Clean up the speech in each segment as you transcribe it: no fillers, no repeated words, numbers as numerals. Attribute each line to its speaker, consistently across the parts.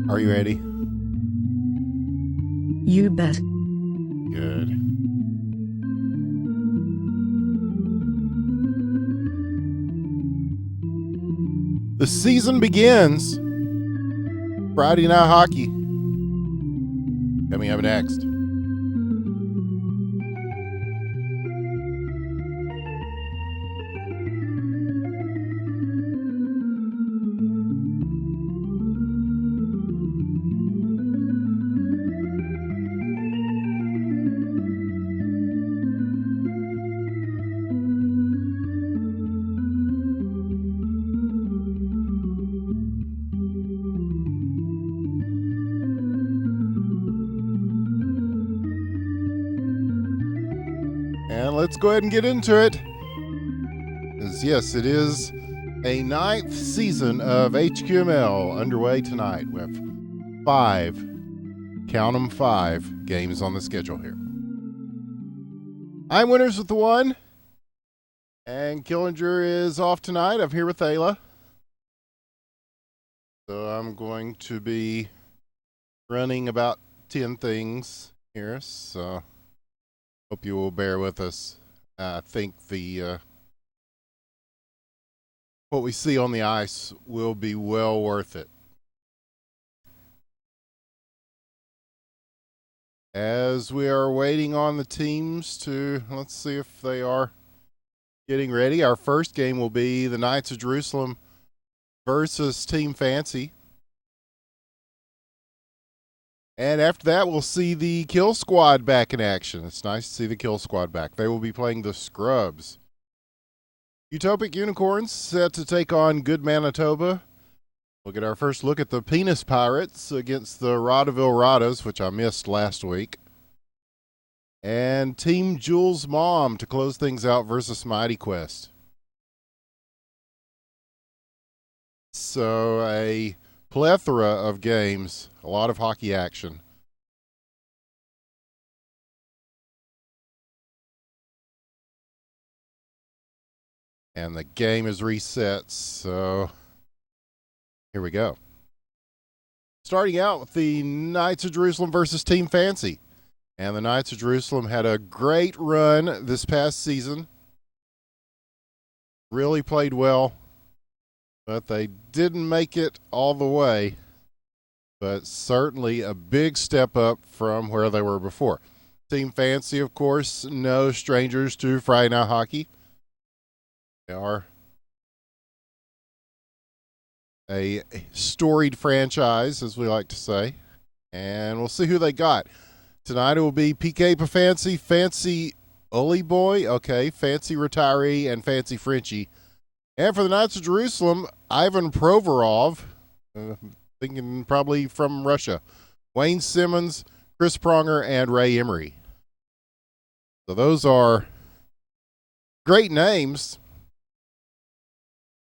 Speaker 1: Are you ready?
Speaker 2: You bet.
Speaker 1: Good. The season begins. Friday Night Hockey. Coming up next. And let's go ahead and get into it. Because yes, it is a 9th season of HQML underway tonight with 5, count them 5, games on the schedule here. I'm Winners with the 1, and Killinger is off tonight. I'm here with Aila. So I'm going to be running about 10 things here, so hope you will bear with us. I think what we see on the ice will be well worth it. As we are waiting on the teams to, let's see if they are getting ready. Our first game will be the Knights of Jerusalem versus Team Fancy. And after that, we'll see the Kill Squad back in action. It's nice to see the Kill Squad back. They will be playing the Scrubs. Utopic Unicorns set to take on Good Manitoba. We'll get our first look at the Penis Pirates against the Rodaville Radas, which I missed last week. And Team Jules Mom to close things out versus Mighty Quest. So a plethora of games, a lot of hockey action. And the game is reset, so here we go. Starting out with the Knights of Jerusalem versus Team Fancy. And the Knights of Jerusalem had a great run this past season. Really played well, but they didn't make it all the way. But certainly a big step up from where they were before. Team Fancy, of course, no strangers to Fri Nite Hockey. They are a storied franchise, as we like to say. And we'll see who they got. Tonight it will be PK Pafancy, Fancy Uli Boy, okay, Fancy Retiree, and Fancy Frenchie. And for the Knights of Jerusalem, Ivan Provorov, thinking probably from Russia, Wayne Simmons, Chris Pronger, and Ray Emery. So those are great names,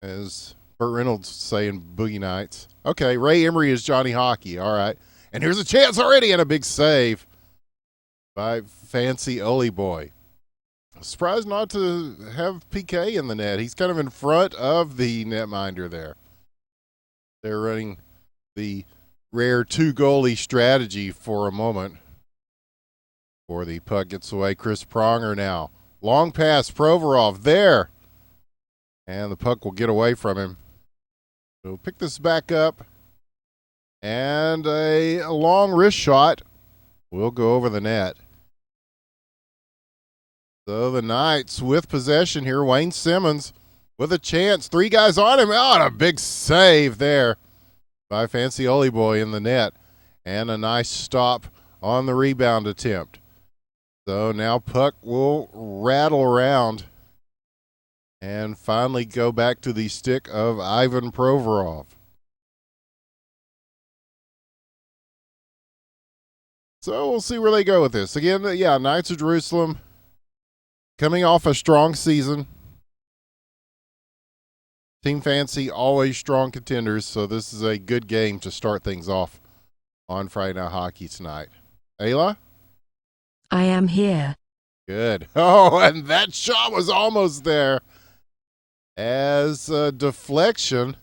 Speaker 1: as Burt Reynolds say in Boogie Nights. Okay, Ray Emery is Johnny Hockey. All right. And here's a chance already and a big save by Fancy Uli Boy. Surprised not to have PK in the net. He's kind of in front of the netminder there. They're running the rare 2-goalie strategy for a moment. Before the puck gets away, Chris Pronger now. Long pass, Provorov there. And the puck will get away from him. So pick this back up. And a long wrist shot will go over the net. So the Knights with possession here. Wayne Simmons with a chance. 3 guys on him. Oh, and a big save there by Fancy Oly Boy in the net. And a nice stop on the rebound attempt. So now puck will rattle around and finally go back to the stick of Ivan Provorov. So we'll see where they go with this. Again, yeah, Knights of Jerusalem coming off a strong season. Team Fancy, always strong contenders, so this is a good game to start things off on Fri Nite Hockey tonight. Aila?
Speaker 2: I am here.
Speaker 1: Good. Oh, and that shot was almost there. As a deflection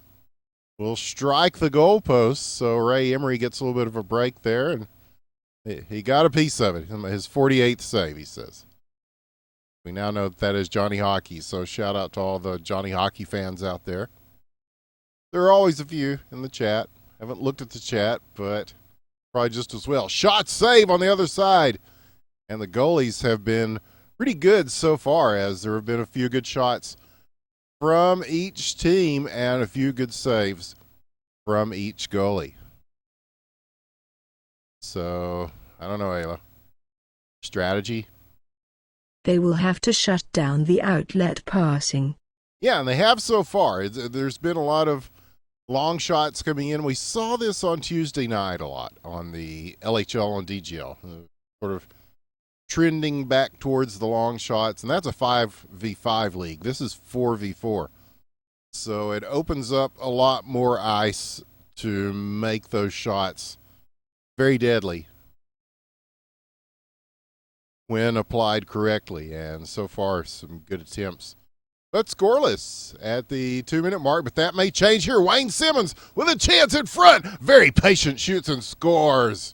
Speaker 1: will strike the goalpost, so Ray Emery gets a little bit of a break there, and he got a piece of it. His 48th save, he says. We now know that is Johnny Hockey, so shout out to all the Johnny Hockey fans out there. There are always a few in the chat. Haven't looked at the chat, but probably just as well. Shot save on the other side. And the goalies have been pretty good so far, as there have been a few good shots from each team and a few good saves from each goalie. So, I don't know, Aila. Strategy?
Speaker 2: They will have to shut down the outlet passing.
Speaker 1: Yeah, and they have so far. There's been a lot of long shots coming in. We saw this on Tuesday night a lot on the LHL and DGL. Sort of trending back towards the long shots, and that's a 5v5 league. This is 4v4. So it opens up a lot more ice to make those shots very deadly when applied correctly, and so far some good attempts. But scoreless at the 2-minute mark, but that may change here. Wayne Simmons with a chance in front. Very patient, shoots and scores.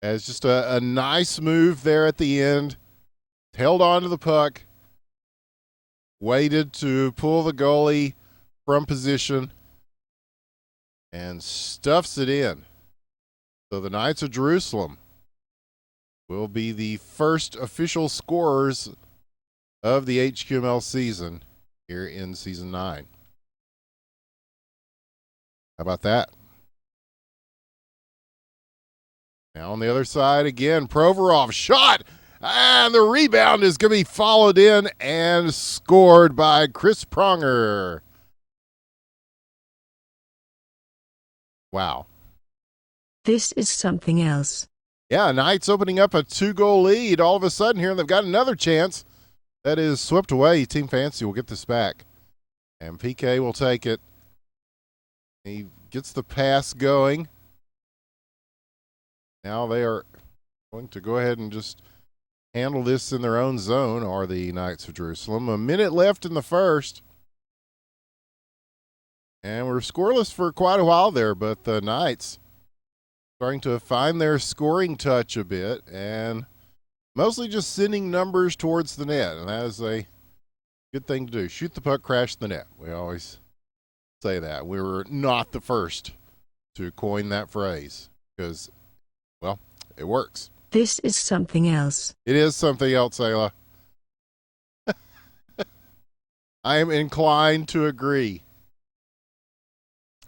Speaker 1: As just a nice move there at the end. Held on to the puck. Waited to pull the goalie from position. And stuffs it in. So the Knights of Jerusalem will be the first official scorers of the HQML season here in Season 9. How about that? Now on the other side again, Provorov shot, and the rebound is going to be followed in and scored by Chris Pronger. Wow.
Speaker 2: This is something else.
Speaker 1: Yeah, Knights opening up a 2-goal lead all of a sudden here, and they've got another chance. That is swept away. Team Fancy will get this back. And PK will take it. He gets the pass going. Now they are going to go ahead and just handle this in their own zone, are the Knights of Jerusalem. A minute left in the first. And we're scoreless for quite a while there, but the Knights starting to find their scoring touch a bit, and mostly just sending numbers towards the net, and that is a good thing to do. Shoot the puck, crash the net. We always say that. We were not the first to coin that phrase because, well, it works.
Speaker 2: This is something else.
Speaker 1: It is something else, Aila. I am inclined to agree.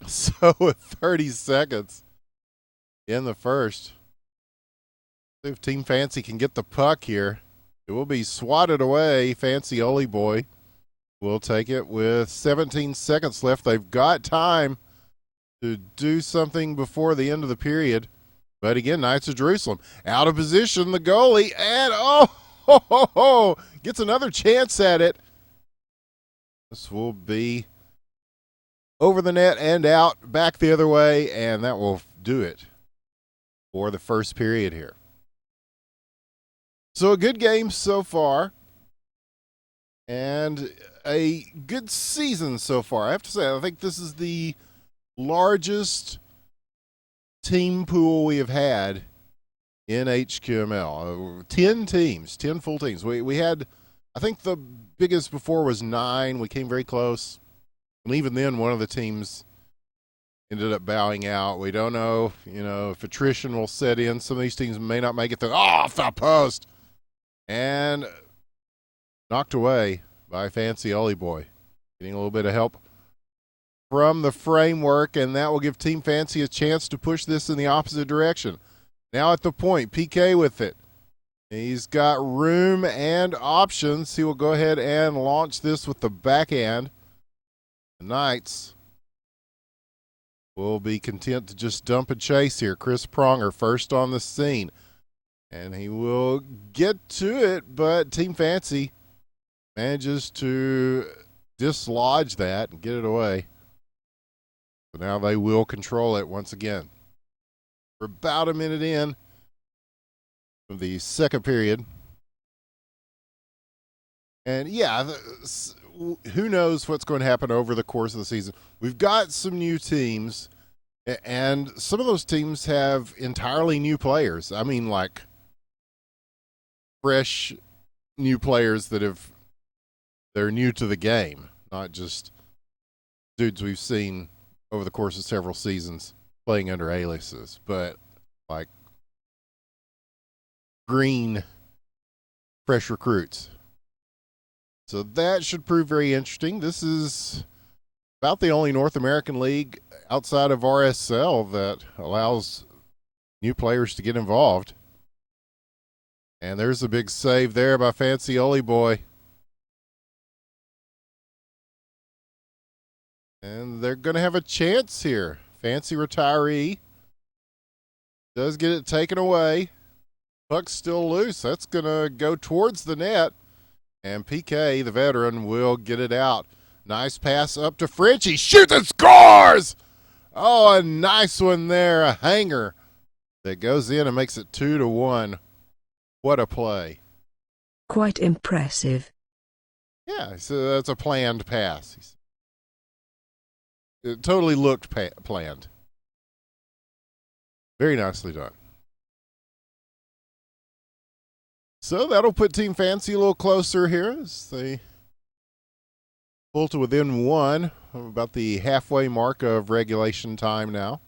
Speaker 1: So with 30 seconds in the first, if Team Fancy can get the puck here, it will be swatted away. Fancy Oly Boy will take it with 17 seconds left. They've got time to do something before the end of the period. But again, Knights of Jerusalem out of position. The goalie, and gets another chance at it. This will be over the net and out, back the other way, and that will do it for the first period here. So a good game so far, and a good season so far. I have to say, I think this is the largest team pool we have had in HQML. 10 teams, 10 full teams. We had, I think the biggest before was 9. We came very close. And even then, one of the teams ended up bowing out. We don't know, if attrition will set in. Some of these teams may not make it off the post. And knocked away by Fancy Oly Boy. Getting a little bit of help from the framework, and that will give Team Fancy a chance to push this in the opposite direction. Now at the point, PK with it. He's got room and options. He will go ahead and launch this with the backhand. The Knights will be content to just dump and chase here. Chris Pronger first on the scene. And he will get to it, but Team Fancy manages to dislodge that and get it away. So now they will control it once again. We're about a minute in of the second period. And yeah, who knows what's going to happen over the course of the season. We've got some new teams, and some of those teams have entirely new players. I mean, like fresh new players they're new to the game, not just dudes we've seen over the course of several seasons playing under aliases, but like green, fresh recruits. So that should prove very interesting. This is about the only North American league outside of RSL that allows new players to get involved. And there's a big save there by Fancy Oli Boy. And they're going to have a chance here. Fancy retiree does get it taken away. Puck's still loose. That's going to go towards the net. And PK, the veteran, will get it out. Nice pass up to French. He shoots and scores! Oh, a nice one there. A hanger that goes in and makes it 2-1. What a play.
Speaker 2: Quite impressive.
Speaker 1: Yeah, so that's a planned pass. It totally looked planned. Very nicely done. So that'll put Team Fancy a little closer here as they pull to within one, about the halfway mark of regulation time now.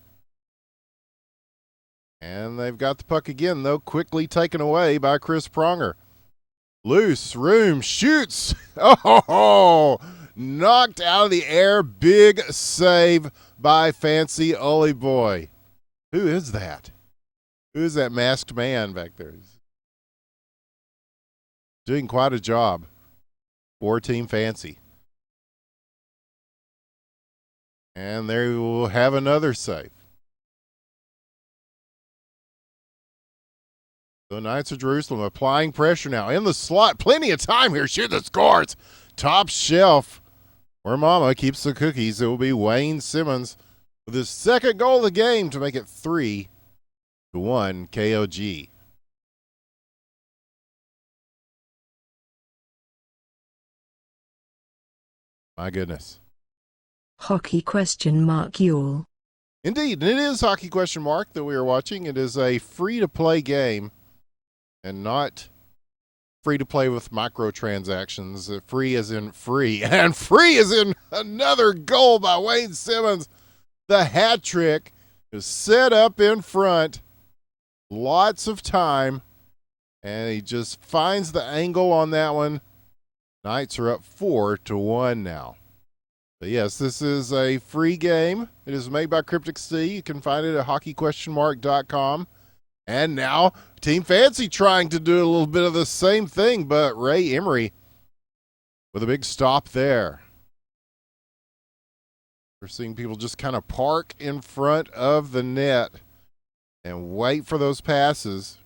Speaker 1: And they've got the puck again, though, quickly taken away by Chris Pronger. Loose, room, shoots. Oh, knocked out of the air. Big save by Fancy Oli Boy. Who is that? Who is that masked man back there? He's doing quite a job for Team Fancy. And they will have another save. The Knights of Jerusalem applying pressure now in the slot. Plenty of time here. Shoot the scores. Top shelf where Mama keeps the cookies. It will be Wayne Simmons with his second goal of the game to make it 3-1 KOG. My goodness.
Speaker 2: Hockey ? Y'all.
Speaker 1: Indeed, and it is Hockey ? That we are watching. It is a free-to-play game and not free-to-play with microtransactions. Free as in free. And free as in another goal by Wayne Simmons. The hat trick is set up in front. Lots of time. And he just finds the angle on that one. Knights are up 4-1 now. But yes, this is a free game. It is made by Cryptic Sea. You can find it at hockey?com. And now Team Fancy trying to do a little bit of the same thing, but Ray Emery with a big stop there. We're seeing people just kind of park in front of the net and wait for those passes.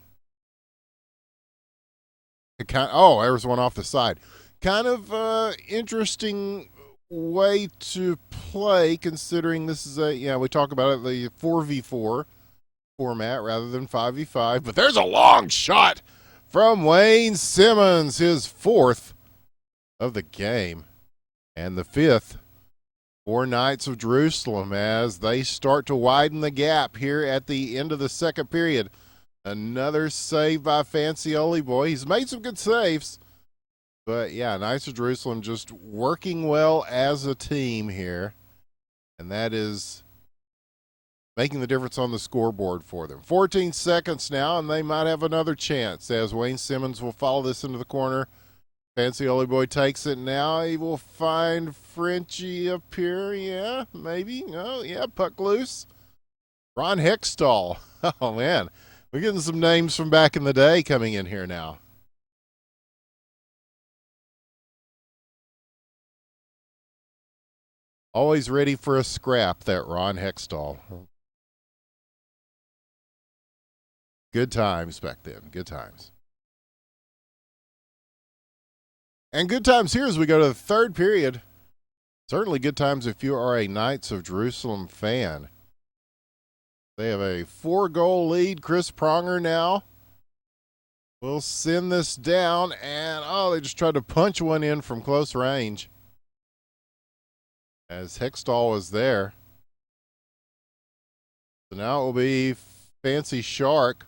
Speaker 1: Oh, there's one off the side. Kind of interesting way to play, considering this is we talk about it, the 4v4 format rather than 5v5. But there's a long shot from Wayne Simmons, his fourth of the game, and the fifth for Knights of Jerusalem as they start to widen the gap here at the end of the second period. Another save by Fancy Oli Boy. He's made some good saves. But, yeah, Knights of Jerusalem just working well as a team here. And that is making the difference on the scoreboard for them. 14 seconds now, and they might have another chance as Wayne Simmons will follow this into the corner. Fancy Oly Boy takes it now. He will find Frenchie up here. Yeah, maybe. Oh, yeah, puck loose. Ron Hextall. Oh, man. We're getting some names from back in the day coming in here now. Always ready for a scrap, that Ron Hextall. Good times back then. Good times. And good times here as we go to the third period. Certainly good times if you are a Knights of Jerusalem fan. They have a 4-goal lead. Chris Pronger now will send this down. And, they just tried to punch one in from close range as Hextall was there. So now it will be Fancy Shark.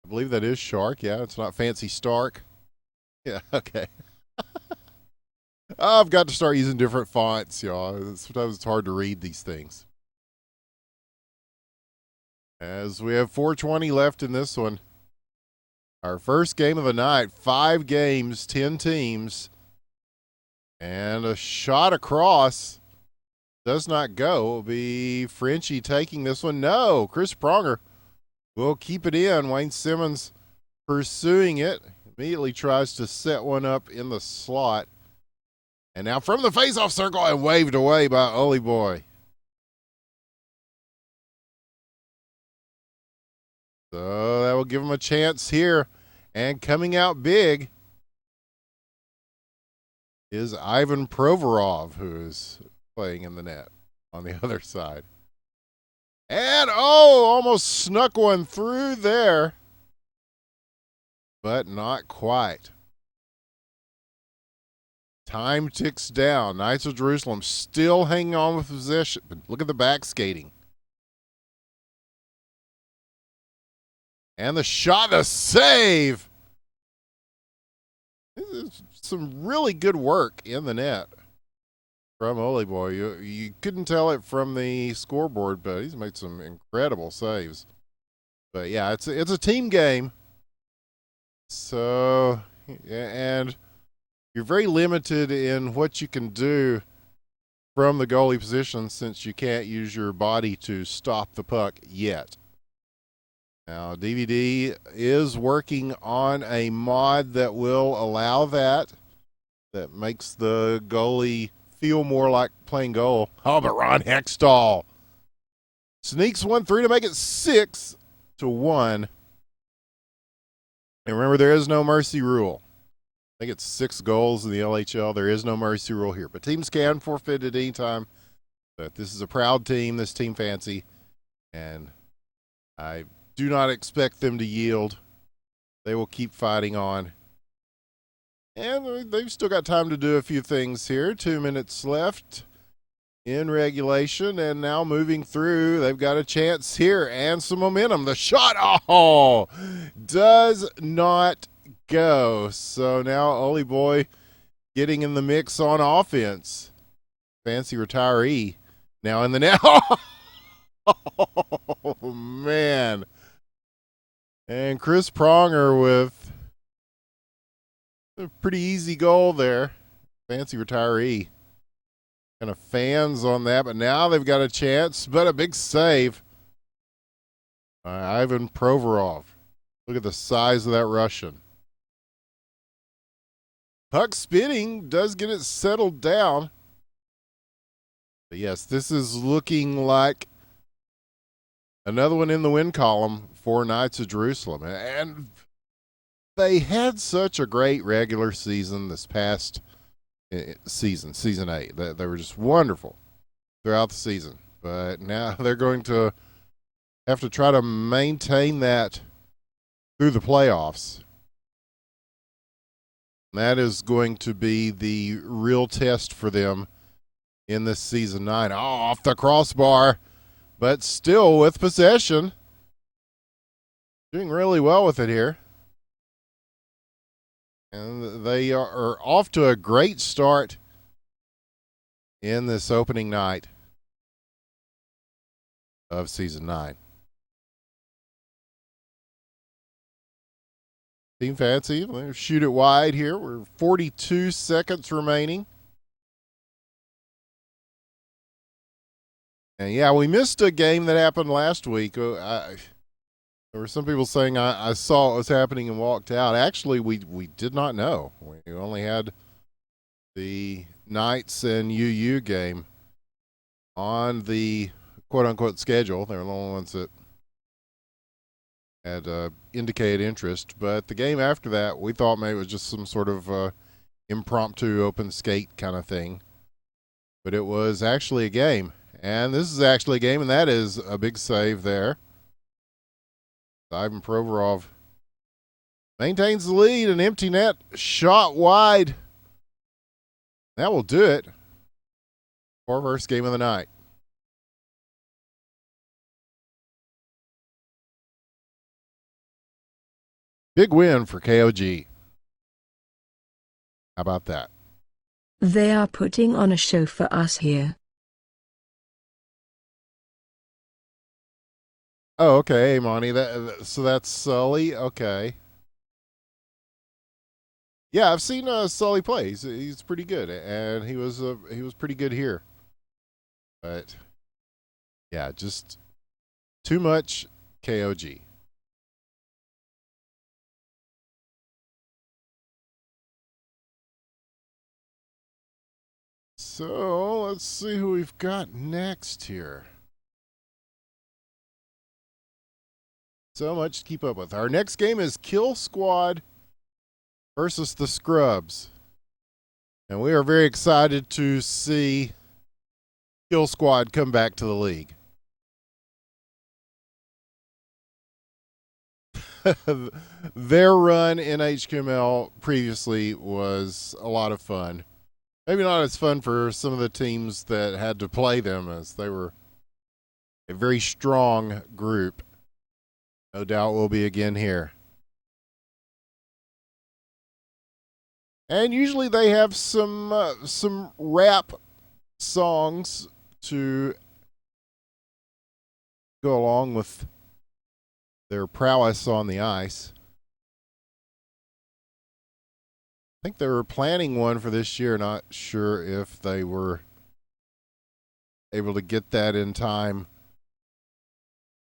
Speaker 1: I believe that is Shark. Yeah, it's not Fancy Stark. Yeah, okay. I've got to start using different fonts, y'all. Sometimes it's hard to read these things. As we have 4:20 left in this one. Our first game of the night. 5 games, 10 teams. And a shot across. Does not go. It will be Frenchie taking this one. No, Chris Pronger will keep it in. Wayne Simmons pursuing it. Immediately tries to set one up in the slot. And now from the faceoff circle and waved away by Oly Boy. So that will give him a chance here. And coming out big is Ivan Provorov, who is playing in the net on the other side. And, almost snuck one through there. But not quite. Time ticks down. Knights of Jerusalem still hanging on with possession. But look at the back skating. And the shot, the save. This is some really good work in the net from Oly Boy. You couldn't tell it from the scoreboard, but he's made some incredible saves. But yeah, it's a team game. So, and you're very limited in what you can do from the goalie position since you can't use your body to stop the puck yet. Now, DVD is working on a mod that will allow that makes the goalie feel more like playing goal. Oh, but Ron Hextall sneaks one through to make it 6-1. And remember, there is no mercy rule. I think it's 6 goals in the LHL. There is no mercy rule here. But teams can forfeit at any time. But this is a proud team, this Team Fancy. And I do not expect them to yield. They will keep fighting on. And they've still got time to do a few things here. 2 minutes left in regulation. And now moving through, they've got a chance here and some momentum. The shot, does not go. So now Oly Boy getting in the mix on offense. Fancy retiree now in the net. Oh, man. And Chris Pronger with a pretty easy goal there. Fancy retiree. Kind of fans on that, but now they've got a chance, but a big save by Ivan Provorov. Look at the size of that Russian. Puck spinning does get it settled down. But yes, this is looking like another one in the win column for Knights of Jerusalem. And they had such a great regular season this past season 8. They were just wonderful throughout the season. But now they're going to have to try to maintain that through the playoffs. That is going to be the real test for them in this season 9. Off the crossbar, but still with possession. Doing really well with it here. And they are off to a great start in this opening night of season 9. Team Fancy, let's shoot it wide here. We're 42 seconds remaining. And yeah, we missed a game that happened last week. There were some people saying I saw what was happening and walked out. Actually, we did not know. We only had the Knights and UU game on the quote-unquote schedule. They're the only ones that had indicated interest. But the game after that, we thought maybe it was just some sort of impromptu open skate kind of thing. But it was actually a game. And this is actually a game, and that is a big save there. Ivan Provorov maintains the lead. An empty net shot wide. That will do it for our first game of the night. Big win for KOG. How about that?
Speaker 2: They are putting on a show for us here.
Speaker 1: Oh, okay, Monty. So that's Sully. Okay. Yeah, I've seen Sully play. He's pretty good, and he was pretty good here. But yeah, just too much KOG. So let's see who we've got next here. So much to keep up with. Our next game is Kill Squad versus the Scrubs. And we are very excited to see Kill Squad come back to the league. Their run in HQML previously was a lot of fun. Maybe not as fun for some of the teams that had to play them, as they were a very strong group. No doubt will be again here. And usually they have some rap songs to go along with their prowess on the ice. I think they were planning one for this year. Not sure if they were able to get that in time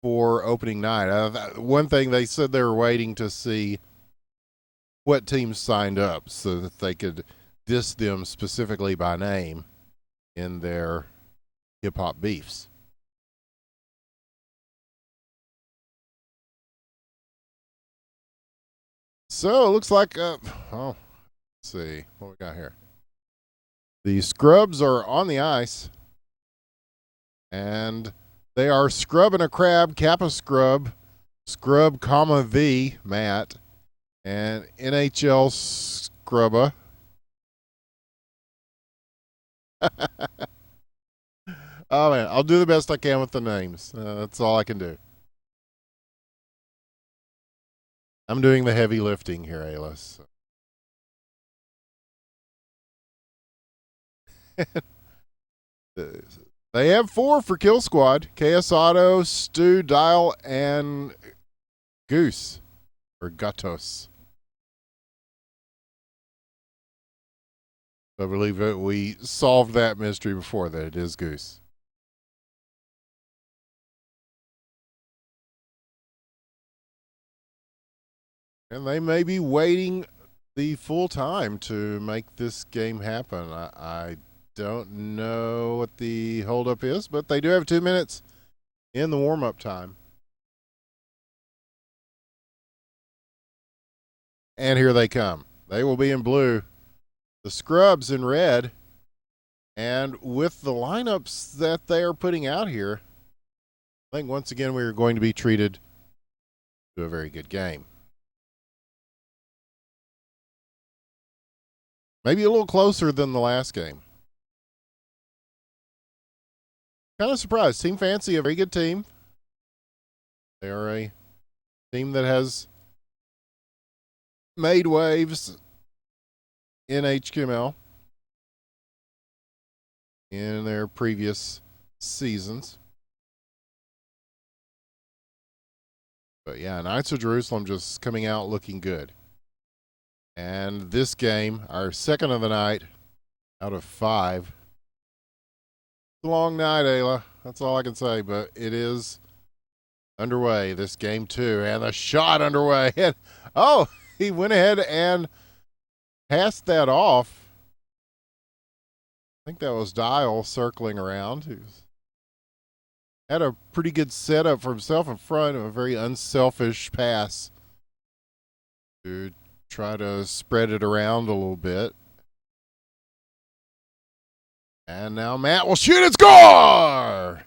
Speaker 1: for opening night. One thing they said they were waiting to see what teams signed up so that they could diss them specifically by name in their hip-hop beefs. So it looks like, let's see what we got here. The Scrubs are on the ice, and they are scrubbing a crab, Kappa Scrub, Scrub, comma V, Matt, and NHL Scrubba. Oh, man, I'll do the best I can with the names. That's all I can do. I'm doing the heavy lifting here, Aila. So. They have 4 for Kill Squad. KS Auto, Stu, Dial, and Goose. Or Gatos. I believe we solved that mystery before, that it is Goose. And they may be waiting the full time to make this game happen. I don't know what the holdup is, but they do have 2 minutes in the warm-up time. And here they come. They will be in blue. The Scrubs in red. And with the lineups that they are putting out here, I think once again we are going to be treated to a very good game. Maybe a little closer than the last game. Kind of surprised. Team Fancy, a very good team. They are a team that has made waves in HQML in their previous seasons. But yeah, Knights of Jerusalem just coming out looking good. And this game, our second of the night out of 5. It's a long night, Aila. That's all I can say, but it is underway, this game 2. And the shot underway. And, oh, he went ahead and passed that off. I think that was Dial circling around. He had a pretty good setup for himself in front of a very unselfish pass to try to spread it around a little bit. And now Matt will shoot and score!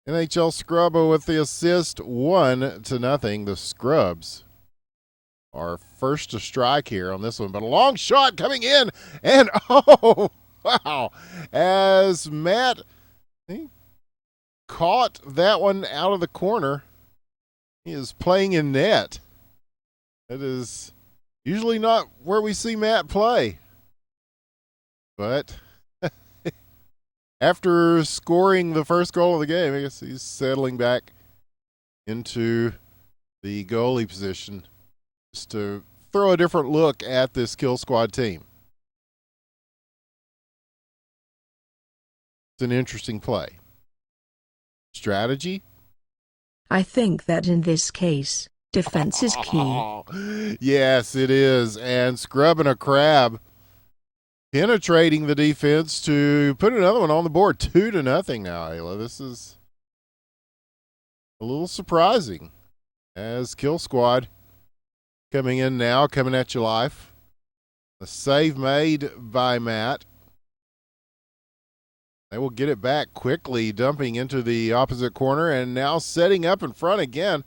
Speaker 1: NHL Scrubba with the assist, 1-0. The Scrubs are first to strike here on this one, but a long shot coming in, and oh, wow. As Matt caught that one out of the corner, he is playing in net. That is usually not where we see Matt play. But after scoring the first goal of the game, I guess he's settling back into the goalie position just to throw a different look at this Kill Squad team. It's an interesting play. Strategy?
Speaker 2: I think that in this case, defense is key.
Speaker 1: Yes, it is. And scrubbing a crab, penetrating the defense to put another one on the board. 2-0 now, Aila. This is a little surprising as Kill Squad coming in now, coming at you live. A save made by Matt. They will get it back quickly, dumping into the opposite corner, and now setting up in front again.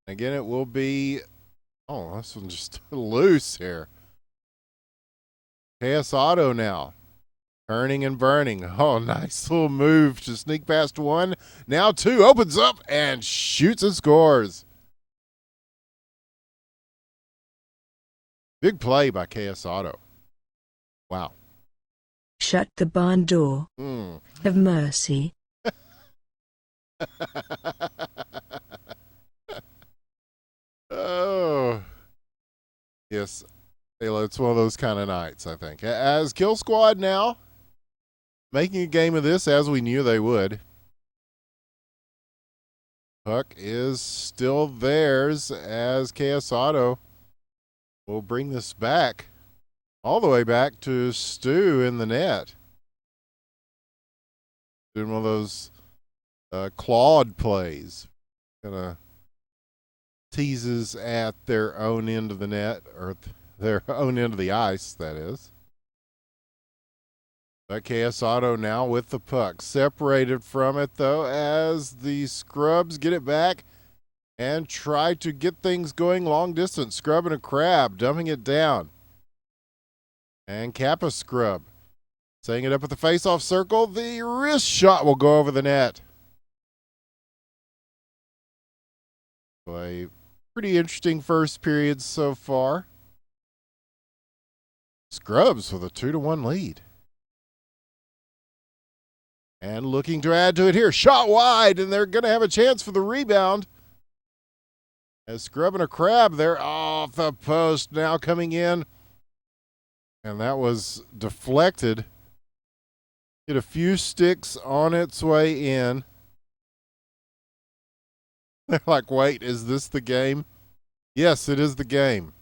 Speaker 1: Again, it will be, oh, this one's just loose here. KS Auto now, turning and burning. Oh, nice little move to sneak past 1. Now 2, opens up and shoots and scores. Big play by KS Auto. Wow.
Speaker 2: Shut the barn door. Have mercy.
Speaker 1: Oh. Yes, Aila, it's one of those kind of nights, I think. As Kill Squad now, making a game of this as we knew they would. Puck is still theirs as KS Auto will bring this back. All the way back to Stu in the net. Doing one of those clawed plays. Kind of teases at their own end of the net, or their own end of the ice, that is. But KS Auto now with the puck. Separated from it, though, as the Scrubs get it back and try to get things going long distance. Scrubbing a crab, dumping it down. And Kappa Scrub setting it up at the face-off circle. The wrist shot will go over the net. A pretty interesting first period so far. Scrubs with a 2-1 lead. And looking to add to it here. Shot wide, and they're going to have a chance for the rebound. As Scrubbing a crab there off the post, now coming in. And that was deflected. Get a few sticks on its way in. They're like, wait, is this the game? Yes, it is the game.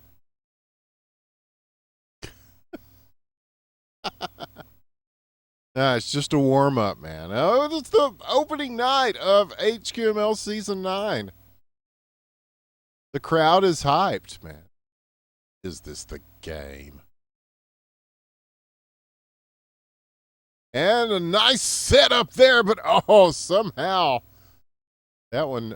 Speaker 1: Nah, it's just a warm-up, man. Oh, it's the opening night of HQML Season 9. The crowd is hyped, man. Is this the game? And a nice setup there, but oh, somehow that one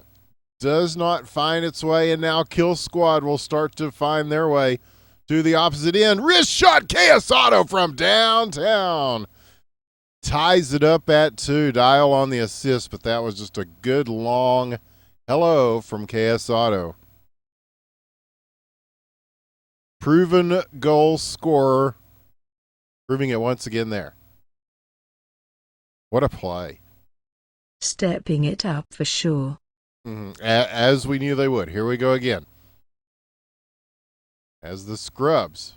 Speaker 1: does not find its way, and now Kill Squad will start to find their way to the opposite end. Wrist shot, KS Auto from downtown. Ties it up at 2. Dial on the assist, but that was just a good long hello from KS Auto. Proven goal scorer, proving it once again there. What a play.
Speaker 2: Stepping it up for sure.
Speaker 1: As we knew they would. Here we go again. as the Scrubs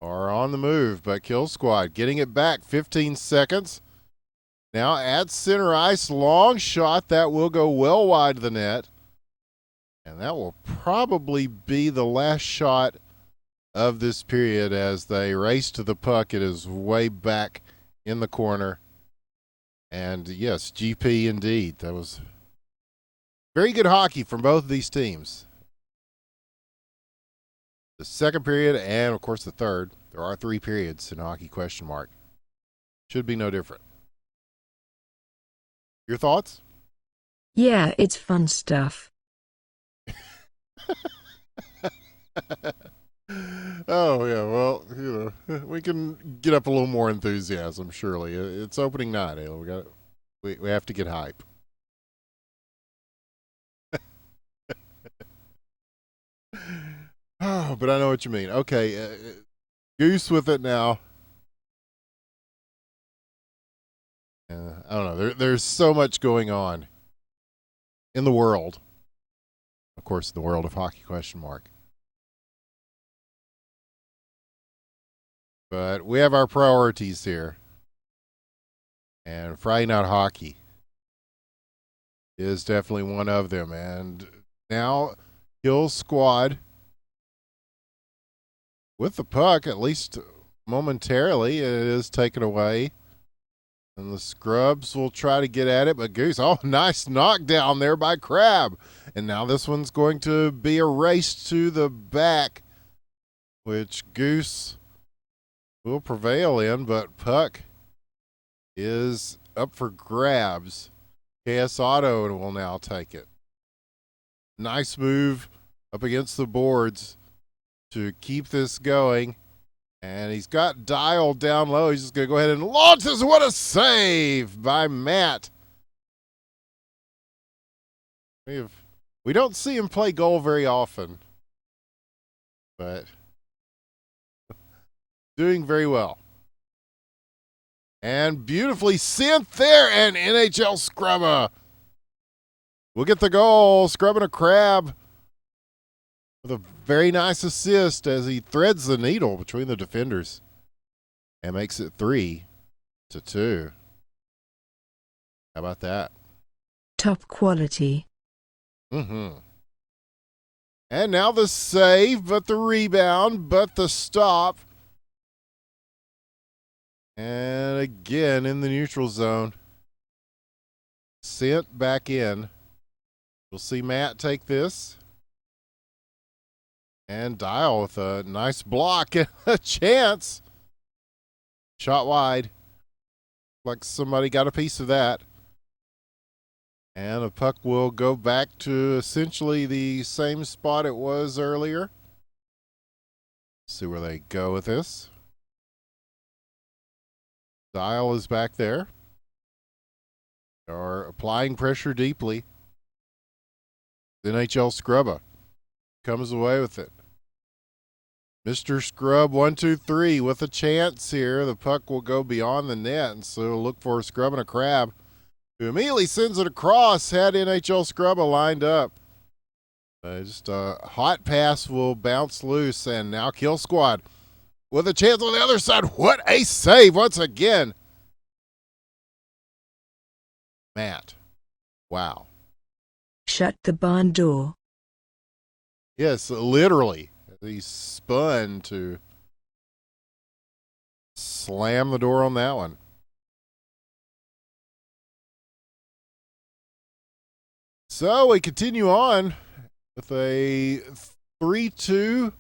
Speaker 1: are on the move, but Kill Squad getting it back. 15 seconds. Now at center ice, long shot that will go well wide of the net. And that will probably be the last shot of this period as they race to the puck. It is way back in the corner. And yes, GP indeed. That was very good hockey from both of these teams. The second period and, of course, the third. There are 3 periods in hockey ? Should be no different. Your thoughts?
Speaker 2: Yeah, it's fun stuff.
Speaker 1: Oh, yeah, well, we can get up a little more enthusiasm, surely. It's opening night, Aila. We have to get hype. Oh, but I know what you mean. Okay, Goose with it now. I don't know. There's so much going on in the world. Of course, the world of hockey ? But we have our priorities here. And Fri Nite Hockey is definitely one of them. And now Kill Squad with the puck, at least momentarily, it is taken away. And the Scrubs will try to get at it, but Goose, oh, nice knockdown there by Crab. And now this one's going to be a race to the back, which Goose will prevail in, but puck is up for grabs. KS Auto will now take it. Nice move up against the boards to keep this going. And he's got Dial down low. He's just going to go ahead and launch this. What a save by Matt. We don't see him play goal very often, but doing very well. And beautifully sent there, and NHL Scrubba will get the goal. Scrubbing a Crab with a very nice assist as he threads the needle between the defenders and makes it 3-2. How about that?
Speaker 2: Top quality.
Speaker 1: And now the save, but the rebound, but the stop. And again in the neutral zone. Sent back in. We'll see Matt take this. And Dial with a nice block and a chance. Shot wide. Like somebody got a piece of that. And the puck will go back to essentially the same spot it was earlier. See where they go with this. Dial is back there. They are applying pressure deeply. NHL Scrubba comes away with it. Mr. Scrub 1-2-3 with a chance here. The puck will go beyond the net, and so look for Scrub and a Crab, who immediately sends it across. Had NHL Scrubba lined up. Just a hot pass will bounce loose, and now Kill Squad with a chance on the other side. What a save once again. Matt. Wow.
Speaker 2: Shut the barn door.
Speaker 1: Yes, literally. He spun to slam the door on that one. So we continue on with a 3-2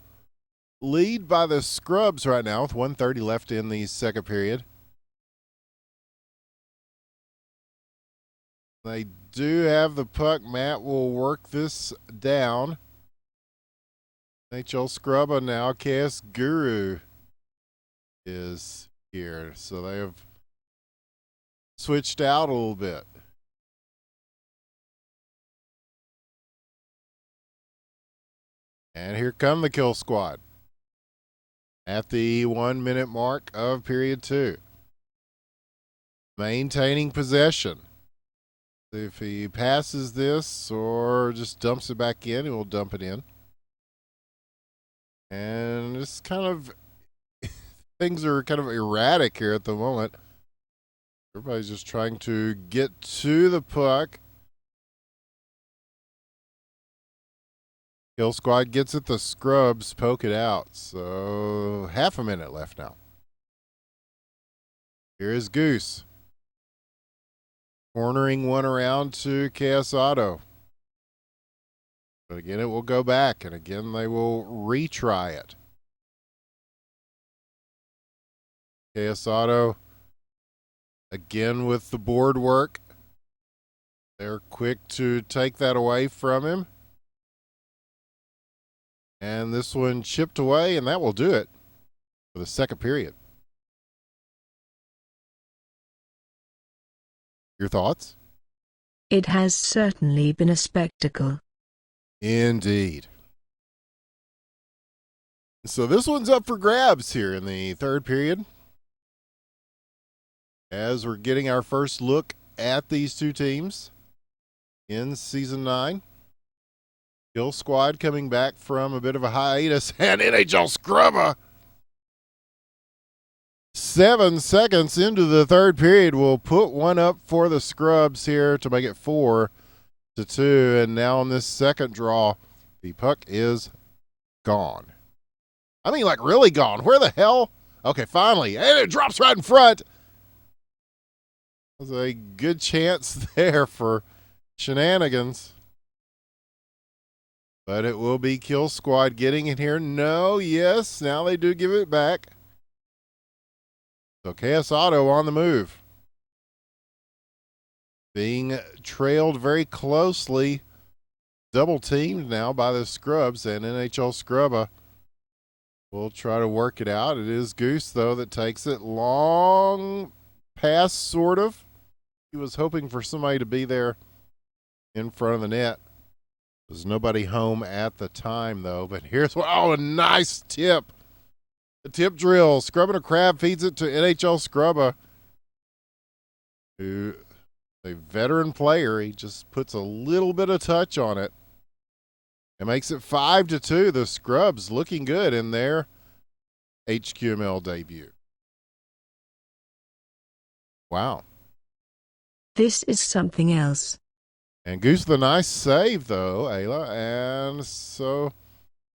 Speaker 1: lead by the Scrubs right now with 1:30 left in the second period. They do have the puck. Matt will work this down. NHL Scrubba now. KS Guru is here. So they have switched out a little bit. And here come the Kill Squad at the 1 minute mark of period 2. Maintaining possession. If he passes this or just dumps it back in, he will dump it in. And it's kind of, things are kind of erratic here at the moment. Everybody's just trying to get to the puck. Kill Squad gets it, the scrubs poke it out. So half a minute left now. Here is Goose. Cornering one around to Chaos Auto. But again, it will go back, and again, they will retry it. Chaos Auto, again with the board work. They're quick to take that away from him. And this one chipped away, and that will do it for the second period. Your thoughts?
Speaker 2: It has certainly been a spectacle.
Speaker 1: Indeed. So this one's up for grabs here in the third period. As we're getting our first look at these two teams in Season 9. Kill Squad coming back from a bit of a hiatus, and NHL Scrubba. 7 seconds into the third period, we'll put one up for the Scrubs here to make it 4-2. And now on this second draw, the puck is gone. I mean, like really gone. Where the hell? Okay, finally. And it drops right in front. There's a good chance there for shenanigans. But it will be Kill Squad getting it here. No, yes. Now they do give it back. So KS Auto on the move. Being trailed very closely. Double teamed now by the Scrubs, and NHL Scrubba will try to work it out. It is Goose, though, that takes it. Long pass, sort of. He was hoping for somebody to be there in front of the net. There's nobody home at the time, though. But here's what, oh, a nice tip. The tip drill. Scrubbing a Crab feeds it to NHL Scrubba, who a veteran player. He just puts a little bit of touch on it. It makes it 5-2. The Scrubs looking good in their HQML debut. Wow.
Speaker 2: This is something else.
Speaker 1: And Goose with a nice save, though, Aila. And so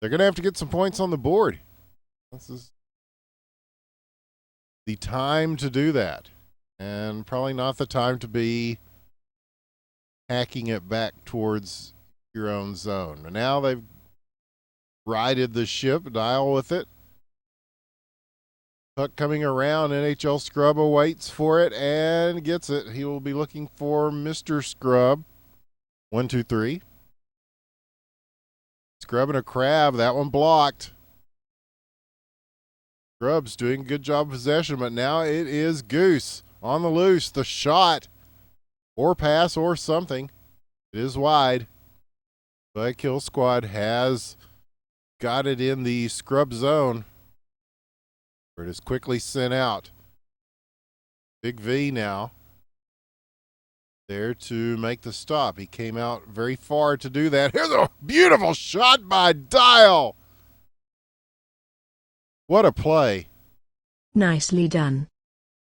Speaker 1: they're going to have to get some points on the board. This is the time to do that. And probably not the time to be hacking it back towards your own zone. And now they've righted the ship, dial with it. Puck coming around, NHL Scrubba waits for it and gets it. He will be looking for Mr. Scrub. 1, 2, 3. Scrubbing a Crab, that one blocked. Scrub's doing a good job of possession, but now it is Goose on the loose. The shot, or pass, or something. It is wide. But Kill Squad has got it in the Scrub zone, where it is quickly sent out. Big V now there to make the stop. He came out very far to do that. Here's a beautiful shot by Dial. What a play.
Speaker 2: Nicely done.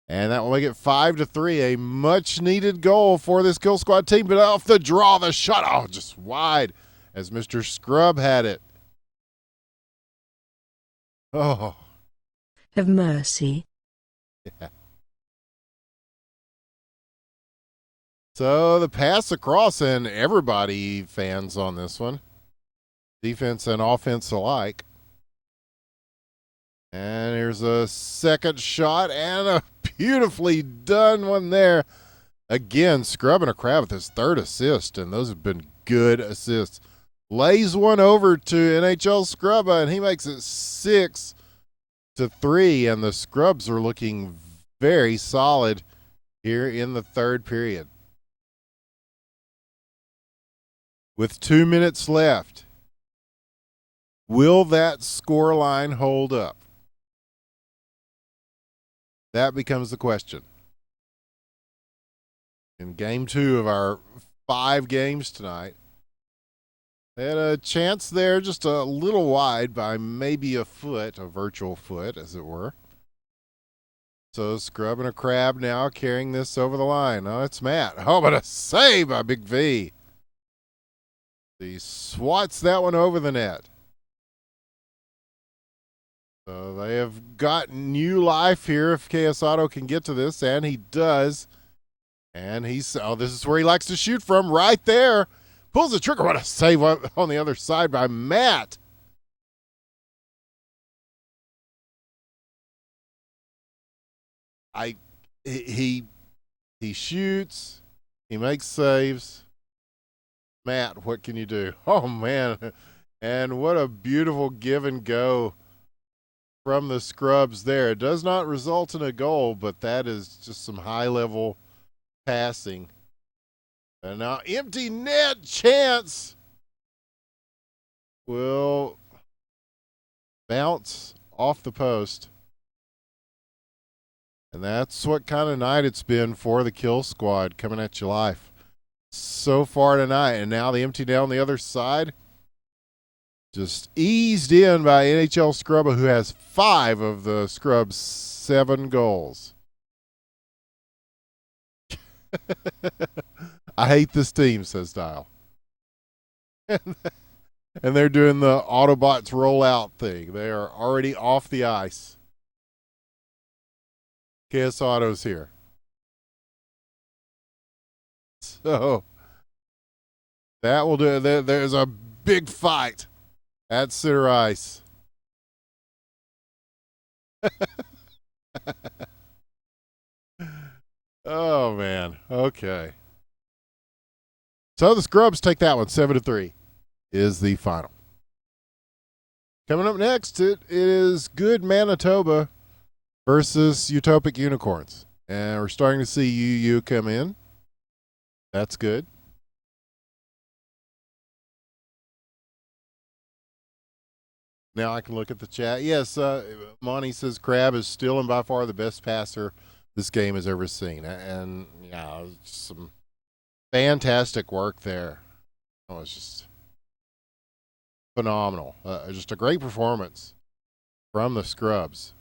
Speaker 1: And that will make it 5-3. A much needed goal for this Kill Squad team. But off the draw, the shot, oh, just wide as Mr. Scrub had it. Oh.
Speaker 2: Have mercy.
Speaker 1: Yeah. So the pass across, and everybody fans on this one. Defense and offense alike. And here's a second shot and a beautifully done one there. Again, Scrubbing a Crab with his third assist, and those have been good assists. Lays one over to NHL Scrubba, and he makes it 6-3, and the Scrubs are looking very solid here in the third period. With 2 minutes left, will that score line hold up? That becomes the question. In game 2 of our 5 games tonight, They had a chance there, just a little wide by maybe a foot, a virtual foot, as it were. So Scrub and a Crab now carrying this over the line. Oh, it's Matt. Oh, but a save by Big V. He swats that one over the net. So they have got new life here if KS Auto can get to this, and he does. And this is where he likes to shoot from, right there. Pulls the trigger. What a save on the other side by Matt. He shoots. He makes saves. Matt, what can you do? Oh, man. And what a beautiful give and go from the Scrubs there. It does not result in a goal, but that is just some high-level passing. And now empty net chance will bounce off the post. And that's what kind of night it's been for the Kill Squad coming at you live so far tonight. And now the empty down the other side. Just eased in by NHL Scrubba, who has 5 of the Scrubs' 7 goals. I hate this team, says Dial. And they're doing the Autobots rollout thing. They are already off the ice. KS Auto's here. So that will do. There's a big fight at center ice. Oh, man. Okay. So the Scrubs take that one. 7-3 is the final. Coming up next, it is Good Manitoba versus Utopic Unicorns. And we're starting to see UU come in. That's good. Now I can look at the chat. Yes, Monty says Crab is still and by far the best passer this game has ever seen. And, yeah, some fantastic work there. It was just phenomenal. Just a great performance from the Scrubs.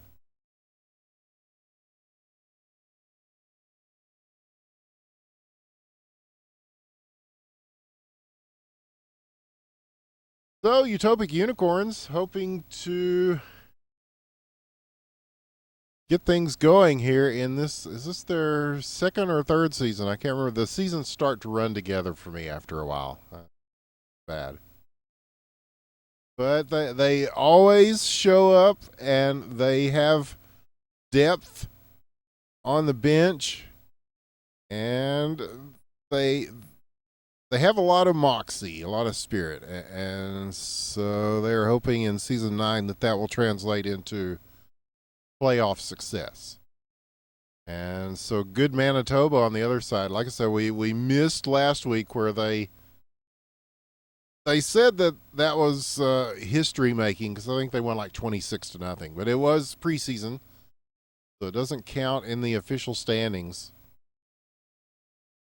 Speaker 1: So, Utopic Unicorns hoping to get things going here in this. Is this their second or third season? I can't remember. The seasons start to run together for me after a while. Bad. But they always show up, and they have depth on the bench, and they have a lot of moxie, a lot of spirit, and so they're hoping in season 9 that will translate into playoff success. And so Good Manitoba on the other side. Like I said, we missed last week where they said that was history making, because I think they won like 26-0, but it was preseason, so it doesn't count in the official standings.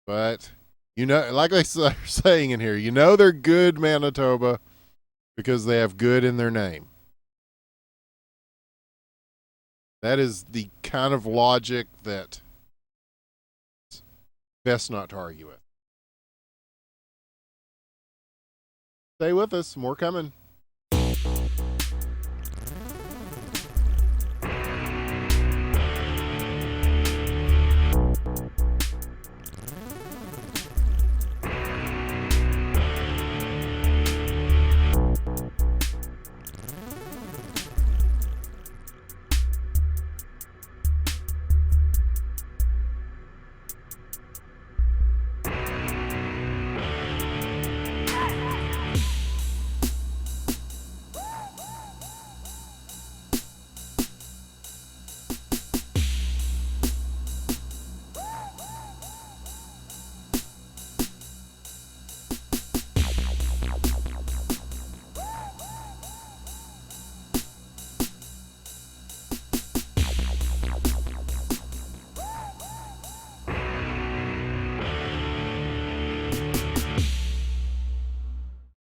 Speaker 1: But like they are saying in here, they're Good Manitoba because they have good in their name. That is the kind of logic that it's best not to argue with. Stay with us. More coming.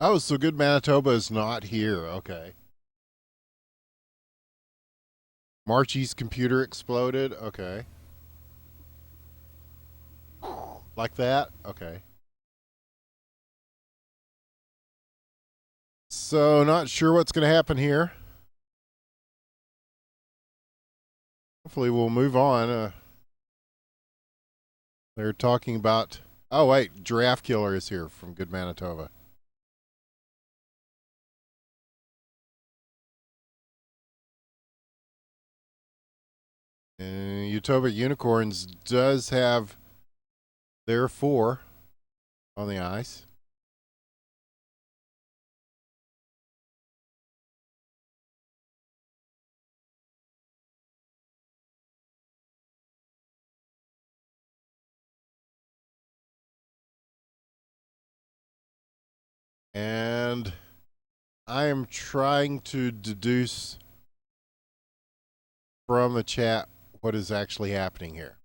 Speaker 1: Oh, so Good Manitoba is not here. Okay. Marchie's computer exploded. Okay. Like that? Okay. So, not sure what's going to happen here. Hopefully, we'll move on. They're talking about. Oh, wait. Giraffe Killer is here from Good Manitoba. And Utopic Unicorns does have their 4 on the ice. And I am trying to deduce from the chat what is actually happening here.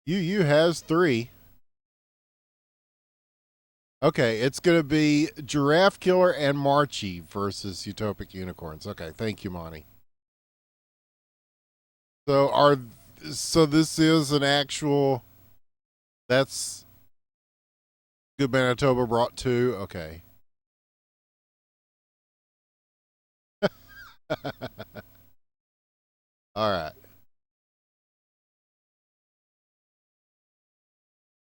Speaker 1: UU has 3. Okay, it's going to be Giraffe Killer and Marchie versus Utopic Unicorns. Okay, thank you, Monty. So this is an actual. That's Good Manitoba brought 2. Okay. All right.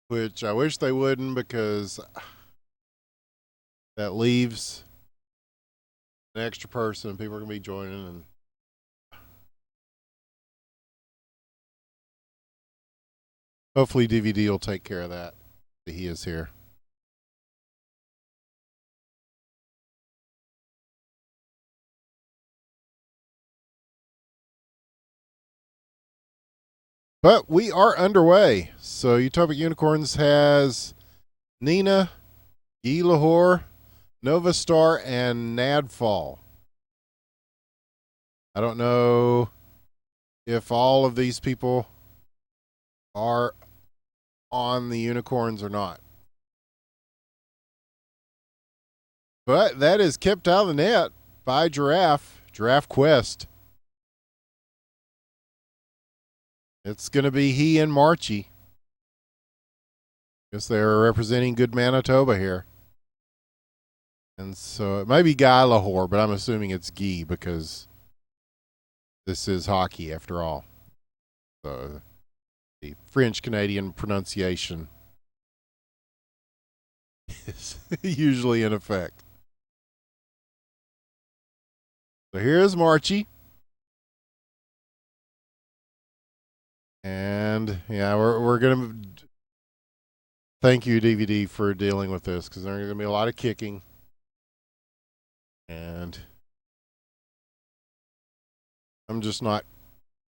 Speaker 1: Which I wish they wouldn't, because that leaves an extra person. People are going to be joining, and hopefully DVD will take care of that. He is here. But we are underway. So Utopic Unicorns has Nina, Guy Lahore, Nova Star, and Nadfall. I don't know if all of these people are on the Unicorns or not. But that is kept out of the net by Giraffe Quest. It's going to be he and Marchie. Guess they're representing Good Manitoba here. And so it might be Guy Lahore, but I'm assuming it's Guy because this is hockey after all. So the French-Canadian pronunciation is usually in effect. So here's Marchie. And yeah, we're gonna thank you, DVD, for dealing with this, because there's gonna be a lot of kicking, and I'm just not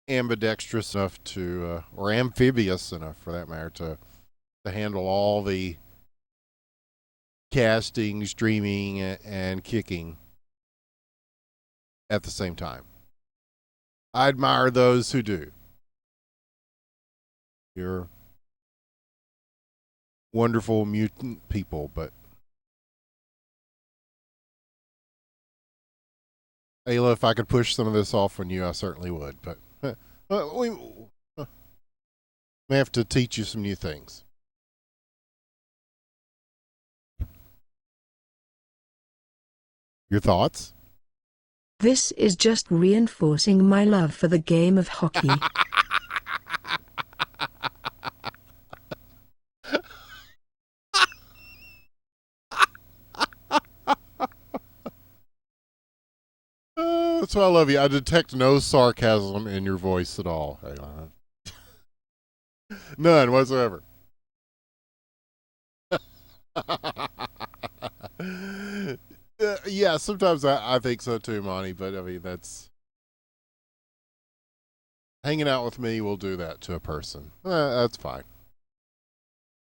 Speaker 1: ambidextrous enough to, or amphibious enough for that matter, to handle all the casting, streaming, and kicking at the same time. I admire those who do. You're wonderful mutant people, but Aila, if I could push some of this off on you, I certainly would. But we may have to teach you some new things. Your thoughts?
Speaker 2: This is just reinforcing my love for the game of hockey.
Speaker 1: That's why I love you. I detect no sarcasm in your voice at all. None whatsoever. Yeah, sometimes I think so too, Monty, but I mean, that's. Hanging out with me will do that to a person. That's fine.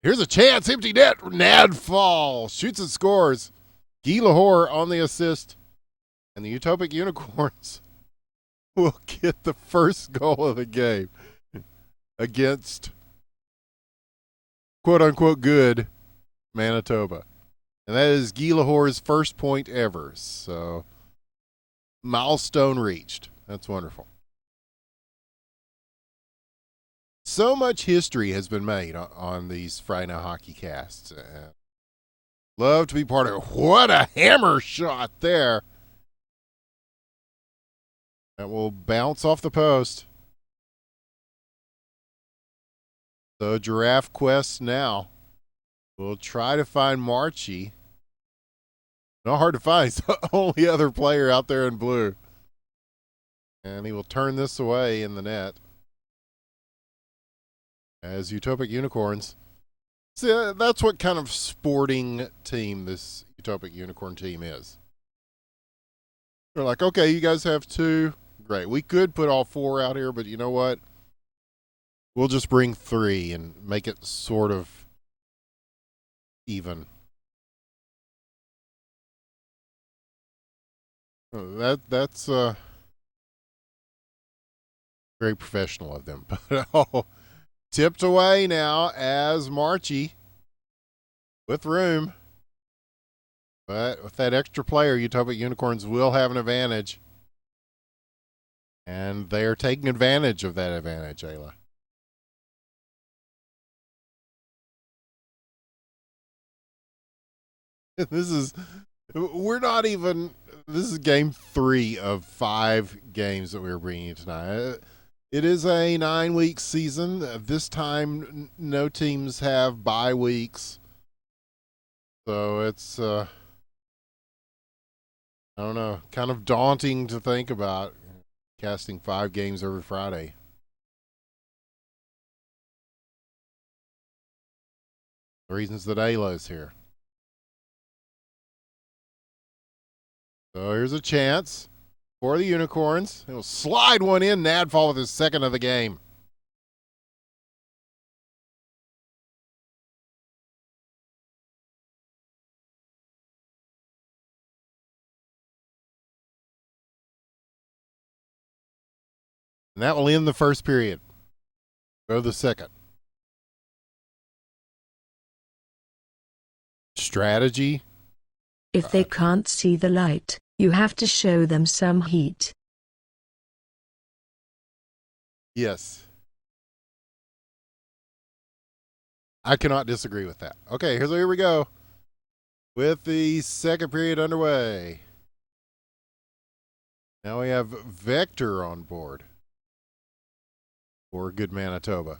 Speaker 1: Here's a chance. Empty net. Nadfall shoots and scores. Guy Lahore on the assist. And the Utopic Unicorns will get the first goal of the game against quote unquote good Manitoba. And that is Guy Lahore's first point ever. So, milestone reached. That's wonderful. So much history has been made on these Fri Nite Hockey casts. Love to be part of it. What a hammer shot there. That will bounce off the post. So, Giraffe Quest now. We'll try to find Marchie. Not hard to find. He's the only other player out there in blue. And he will turn this away in the net. As Utopic Unicorns. See, that's what kind of sporting team this Utopic Unicorn team is. They're like, okay, you guys have 2. Great. We could put all 4 out here, but you know what? We'll just bring 3 and make it sort of even. That's very professional of them. But tipped away now as Marchie with room. But with that extra player, Utopic Unicorns will have an advantage. And they are taking advantage of that advantage, Aila. We're not even, this is game 3 of 5 games that we're bringing you tonight. It is a 9-week season. This time, no teams have bye weeks. So it's, I don't know, kind of daunting to think about casting 5 games every Friday. The reasons that Aila is here. So here's a chance for the Unicorns. He'll slide one in. Nadfall with his second of the game. And that will end the first period. Go to the second. Strategy.
Speaker 2: If they can't see the light, you have to show them some heat.
Speaker 1: Yes. I cannot disagree with that. Okay, here we go. With the second period underway. Now we have Vector on board for good Manitoba.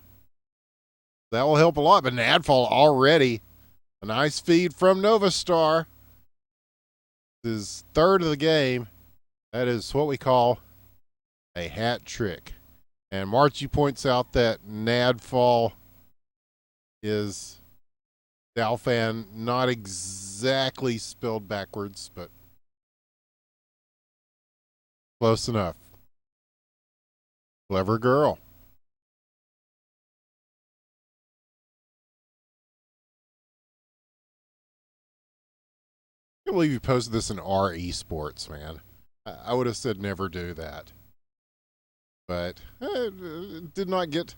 Speaker 1: That will help a lot, but Nadfall already. A nice feed from Nova Star. His third of the game. That is what we call a hat trick. And Marchie points out that Nadfall is Dalfan, not exactly spelled backwards, but close enough. Clever girl. I can't believe you posted this in R Esports, man. I would have said never do that. But did not get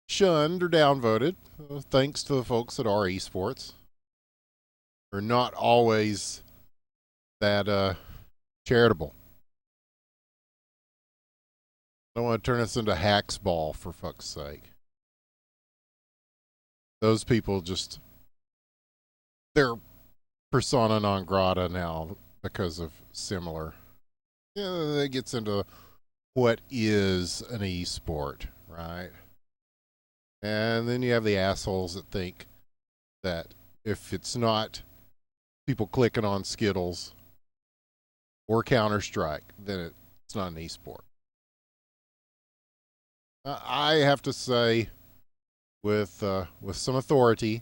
Speaker 1: shunned or downvoted. Thanks to the folks at R Esports. They're not always that charitable. I don't want to turn us into hacks ball, for fuck's sake. Those people just, they're persona non grata now because of similar. Yeah, that gets into what is an e-sport, right? And then you have the assholes that think that if it's not people clicking on Skittles or Counter-Strike, then it's not an e-sport. I have to say, with some authority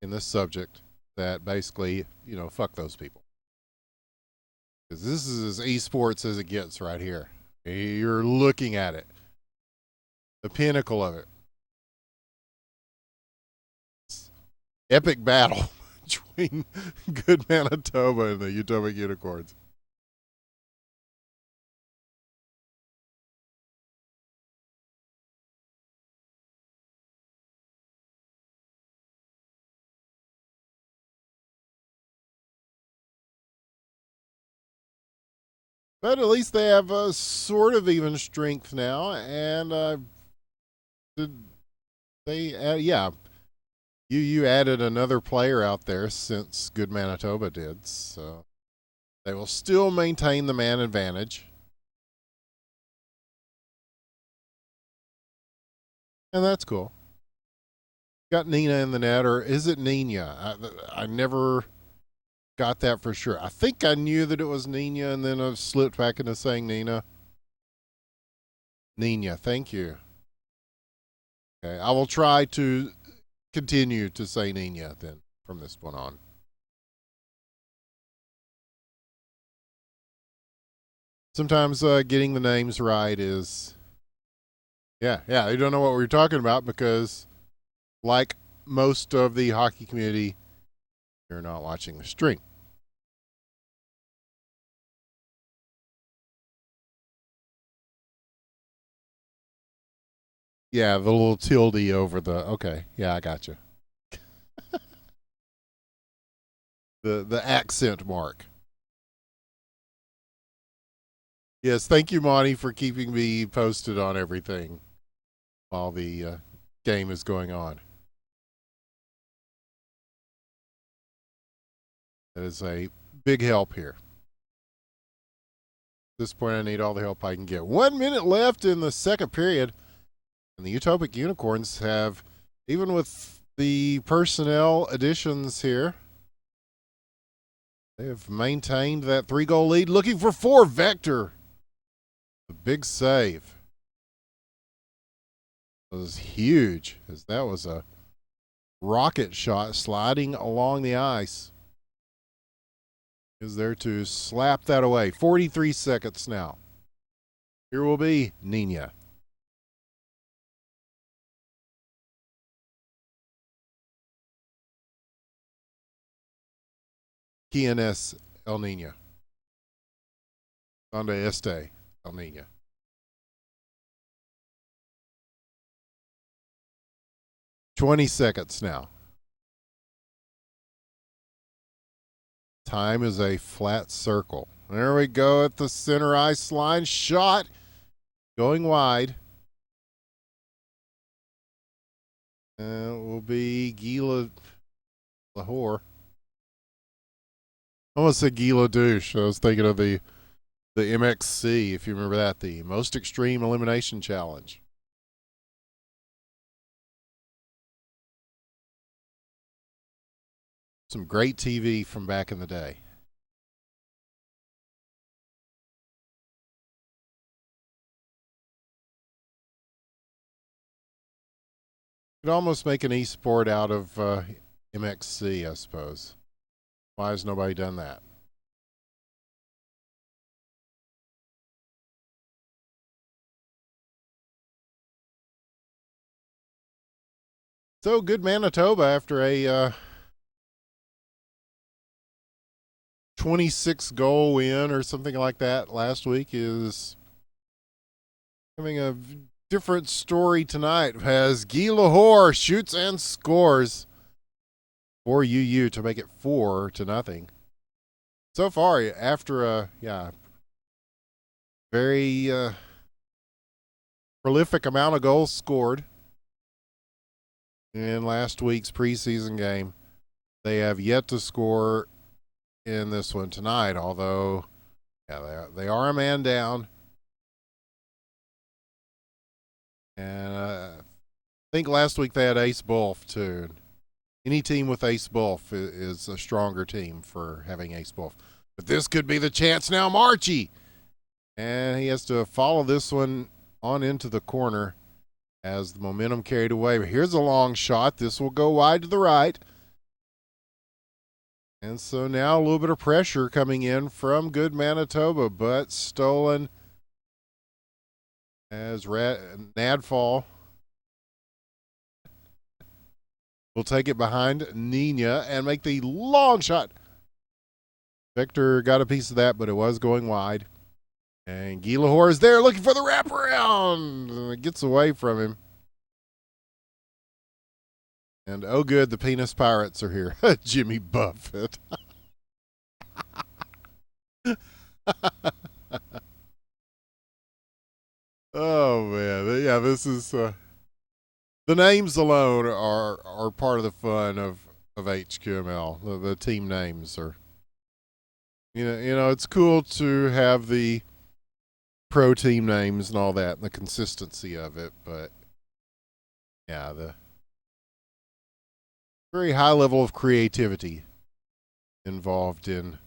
Speaker 1: in this subject, that basically, you know, fuck those people. Because this is as esports as it gets right here. You're looking at it. The pinnacle of it. It's epic battle between good Manitoba and the Utopic Unicorns. But at least they have a sort of even strength now, and yeah, you added another player out there since Good Manitoba did, so they will still maintain the man advantage. And that's cool. Got Nina in the net, or is it Nina? I never got that for sure. I think I knew that it was Nina, and then I slipped back into saying Nina. Nina, thank you. Okay, I will try to continue to say Nina then from this point on. Sometimes getting the names right is, yeah, you don't know what we're talking about because, like most of the hockey community, you're not watching the stream. Yeah, the little tilde over the, okay, yeah, I got you. The accent mark. Yes, thank you, Monty, for keeping me posted on everything while the game is going on. That is a big help here. At this point, I need all the help I can get. 1 minute left in the second period, and the Utopic Unicorns have, even with the personnel additions here, they have maintained that 3-goal lead. Looking for 4, Vector. The big save. It was huge, as that was a rocket shot sliding along the ice. Is there to slap that away. 43 seconds now. Here will be Nina. QNS El Nino. Donde este El Nino. $20 seconds now. Time is a flat circle. There we go at the center ice line. Shot going wide. And it will be Gila Lahore. I almost said Gila Douche. I was thinking of the MXC, if you remember that, the Most Extreme Elimination Challenge. Some great TV from back in the day. Could almost make an e-sport out of MXC, I suppose. Why has nobody done that? So good Manitoba after a 26 goal win or something like that last week is having a different story tonight as Guy Lahore shoots and scores for UU to make it 4-0. So far, after a very prolific amount of goals scored in last week's preseason game, they have yet to score in this one tonight, although they are a man down. And I think last week they had Ace Bulf too. Any team with Ace Bulf is a stronger team for having Ace Bulf. But this could be the chance now. Marchie! And he has to follow this one on into the corner as the momentum carried away. But here's a long shot. This will go wide to the right. And so now a little bit of pressure coming in from good Manitoba, but stolen as Nadfall will take it behind Nina and make the long shot. Victor got a piece of that, but it was going wide. And Guy Lahore is there looking for the wraparound. And it gets away from him. And oh good, the Penis Pirates are here. Jimmy Buffett. Oh man, yeah. This is the names alone are part of the fun of HQML. The team names are, it's cool to have the pro team names and all that and the consistency of it, but yeah, the very high level of creativity involved in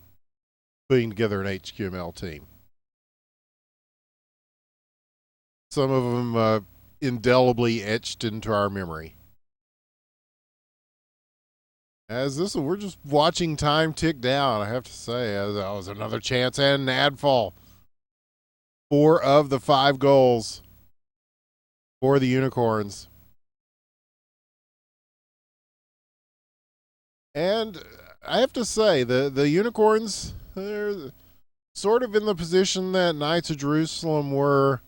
Speaker 1: putting together an HQML team. Some of them indelibly etched into our memory. As this, we're just watching time tick down. I have to say, that was another chance and an ad fall. 4 of the 5 goals for the Unicorns. And I have to say, the Unicorns, they're sort of in the position that Knights of Jerusalem were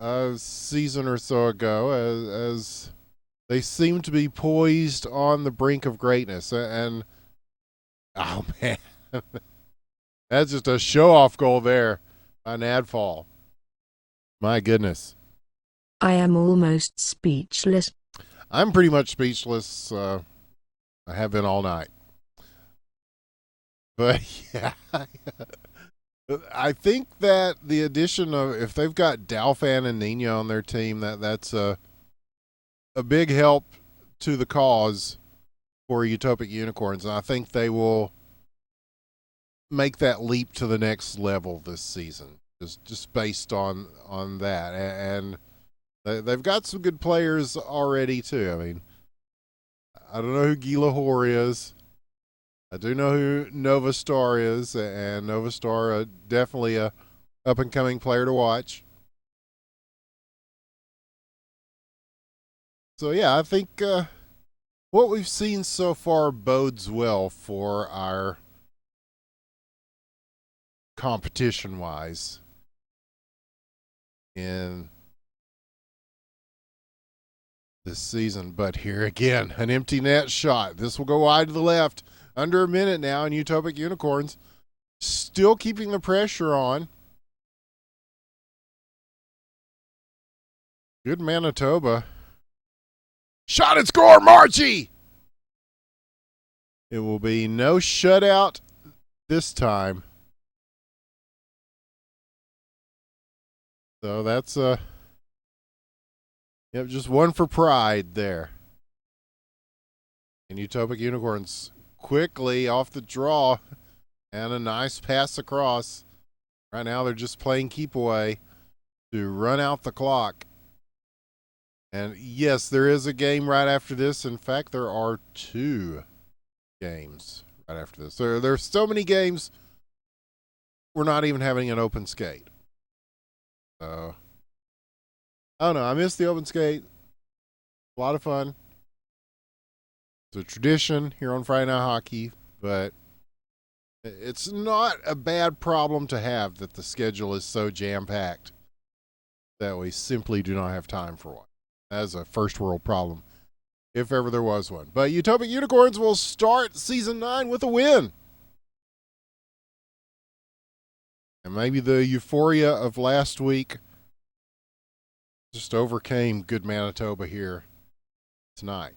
Speaker 1: a season or so ago, as they seem to be poised on the brink of greatness. And, oh man, that's just a show-off goal there, an ad fall. My goodness.
Speaker 2: I am almost speechless.
Speaker 1: I'm pretty much speechless. I have been all night. But yeah, I think that the addition of, if they've got Dalfan and Nino on their team, that's a big help to the cause for Utopic Unicorns, and I think they will make that leap to the next level this season, just based on that. And they've got some good players already too. I mean, I don't know who Gila Hor is. I do know who Nova Star is, and Nova Star definitely a up and coming player to watch. So yeah, I think what we've seen so far bodes well for our competition wise in this season. But here again, an empty net shot. This will go wide to the left. Under a minute now, and Utopic Unicorns still keeping the pressure on. Good Manitoba. Shot and score, Marchie! It will be no shutout this time. So that's just one for pride there. And Utopic Unicorns quickly off the draw, and a nice pass across. Right now they're just playing keep away to run out the clock. And yes, there is a game right after this. In fact, there are 2 games right after this. There's so many games, we're not even having an open skate. So, I don't know. I miss the open skate. A lot of fun. It's a tradition here on Fri Nite Hockey, but it's not a bad problem to have that the schedule is so jam-packed that we simply do not have time for one. That is a first world problem, if ever there was one. But Utopic Unicorns will start Season 9 with a win. And maybe the euphoria of last week just overcame good Manitoba here tonight.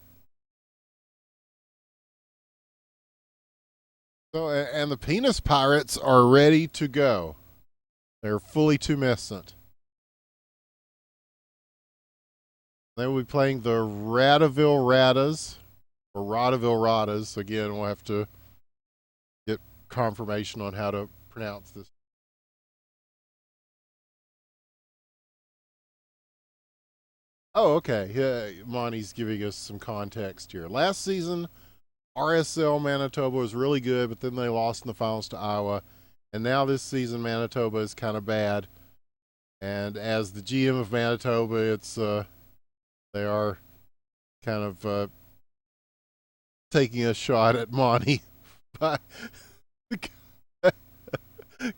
Speaker 1: So, and the Penis Pirates are ready to go. They're fully tumescent. They will be playing the Radaville Radas, or Rodaville Radas. Again, we'll have to get confirmation on how to pronounce this. Oh, okay. Yeah, Monty's giving us some context here. Last season, RSL Manitoba was really good, but then they lost in the finals to Iowa. And now this season, Manitoba is kind of bad. And as the GM of Manitoba, it's they are kind of taking a shot at Monty by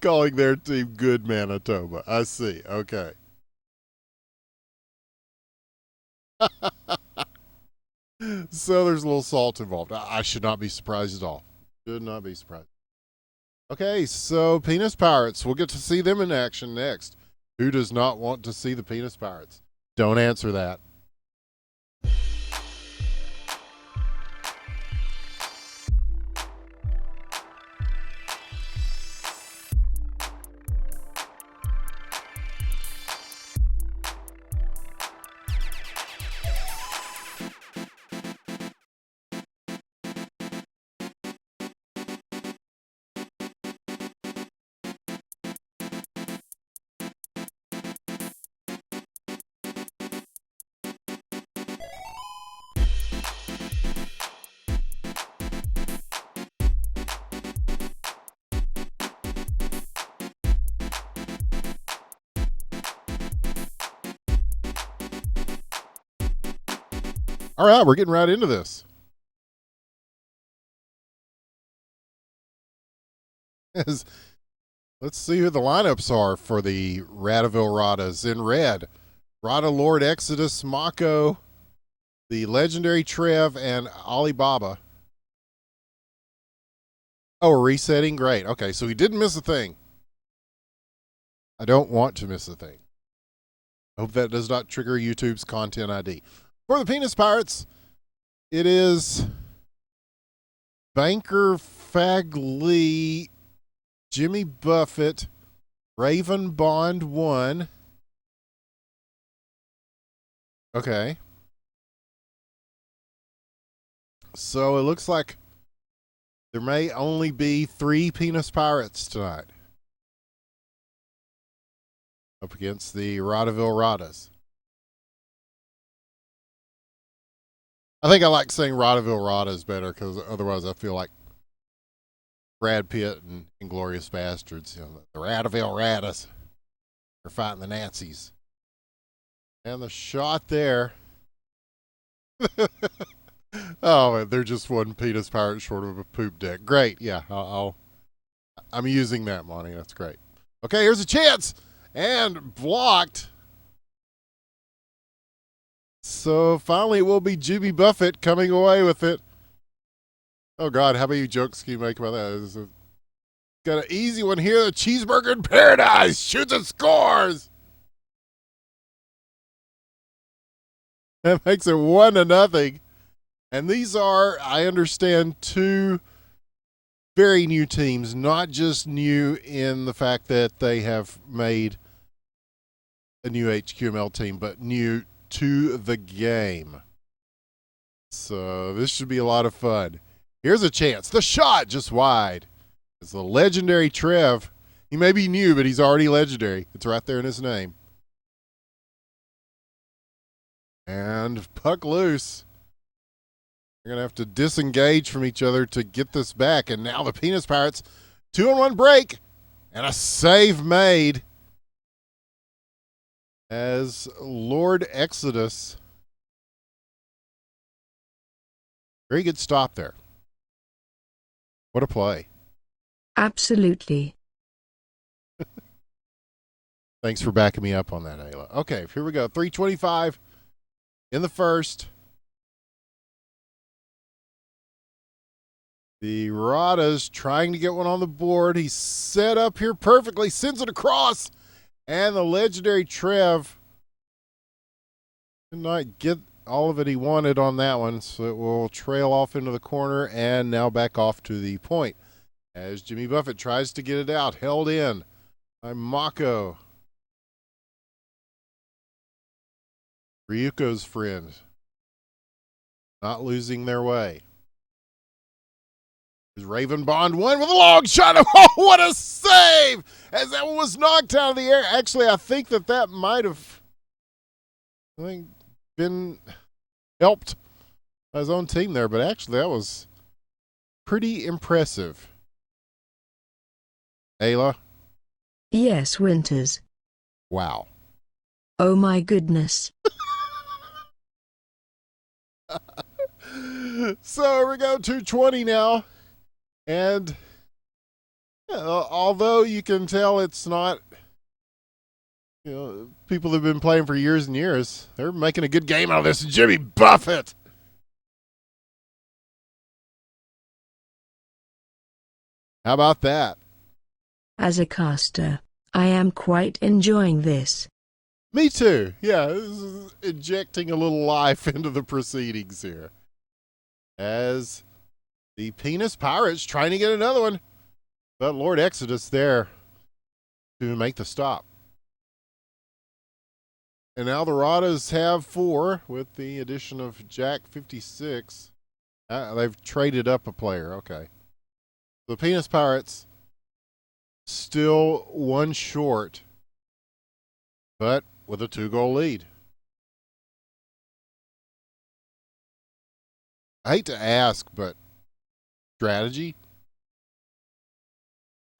Speaker 1: calling their team good Manitoba. I see. Okay. So there's a little salt involved. I should not be surprised at all. Should not be surprised. Okay, so Penis Pirates. We'll get to see them in action next. Who does not want to see the Penis Pirates? Don't answer that. All right, we're getting right into this. Let's see who the lineups are for the Radaville Radas. In red, Rada Lord Exodus, Mako, the legendary Trev, and Alibaba. Oh, resetting? Great. Okay, so he didn't miss a thing. I don't want to miss a thing. I hope that does not trigger YouTube's content ID. For the Penis Pirates, it is Banker Fagley, Jimmy Buffett, Raven Bond 1. Okay. So it looks like there may only be 3 Penis Pirates tonight. Up against the Radaville Radas. I think I like saying Radaville Radas better because otherwise I feel like Brad Pitt and Inglourious Bastards. You know, the Radaville Radas are fighting the Nazis. And the shot there. Oh, they're just one Penis Pirate short of a poop deck. Great. Yeah, I'm using that, Monty. That's great. Okay, here's a chance. And blocked. So finally it will be Jimmy Buffett coming away with it. Oh, God, how many jokes can you make about that? Got an easy one here. The Cheeseburger in Paradise shoots and scores. That makes it 1-0. And these are, I understand, 2 very new teams, not just new in the fact that they have made a new HQML team, but new to the game. So this should be a lot of fun. Here's a chance. The shot just wide. It's the legendary Trev. He may be new, but he's already legendary. It's right there in his name. And puck loose. They're going to have to disengage from each other to get this back. And now the Penis Pirates, 2-on-1 break. And a save made as Lord Exodus. Very good stop there. What a play.
Speaker 2: Absolutely.
Speaker 1: Thanks for backing me up on that, Aila. Okay, here we go. 3:25 in the first. The Radas trying to get one on the board. He's set up here perfectly, sends it across, and the legendary Trev did not get all of it he wanted on that one, so it will trail off into the corner and now back off to the point as Jimmy Buffett tries to get it out, held in by Mako. Ryuko's friend not losing their way. Raven Bond 1 with a long shot. Oh, what a save! As that one was knocked out of the air. Actually, I think that might have been helped by his own team there, but actually that was pretty impressive. Aila?
Speaker 2: Yes, Winters.
Speaker 1: Wow.
Speaker 2: Oh my goodness.
Speaker 1: So here we go, 2:20 now. And although you can tell it's not, people that have been playing for years and years, they're making a good game out of this. Jimmy Buffett. How about that?
Speaker 2: As a caster, I am quite enjoying this.
Speaker 1: Me too. Yeah, this is injecting a little life into the proceedings here. As the Penis Pirates trying to get another one. But Lord Exodus there to make the stop. And now the Radas have 4 with the addition of Jack 56. They've traded up a player. Okay. The Penis Pirates still 1 short, but with a 2-goal lead. I hate to ask, but strategy?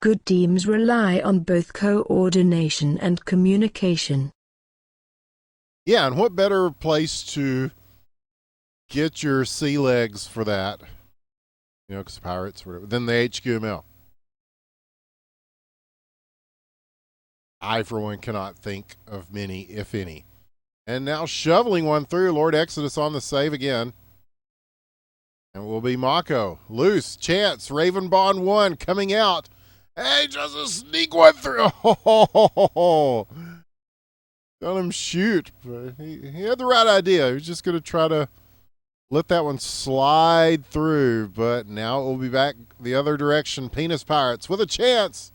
Speaker 2: Good teams rely on both coordination and communication.
Speaker 1: Yeah, and what better place to get your sea legs for that, because Pirates, whatever, than the HQML. I, for one, cannot think of many, if any. And now shoveling one through, Lord Exodus on the save again. And will be Mako. Loose, chance, Raven Bond 1 coming out. Hey, just a sneak one through. Oh, got him shoot. But he had the right idea. He was just going to try to let that one slide through. But now it will be back the other direction. Penis Pirates with a chance.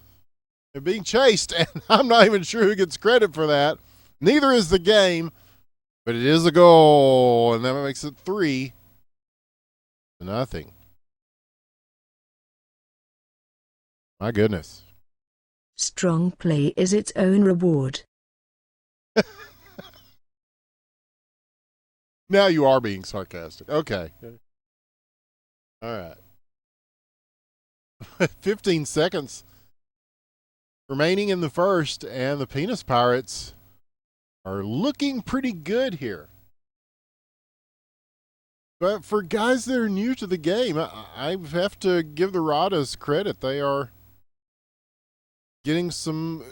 Speaker 1: They're being chased, and I'm not even sure who gets credit for that. Neither is the game, but it is a goal, and that makes it 3-0. My goodness.
Speaker 2: Strong play is its own reward.
Speaker 1: Now you are being sarcastic. Okay. All right. 15 seconds remaining in the first, and the Penis Pirates are looking pretty good here. But for guys that are new to the game, I have to give the Radas credit. They are getting some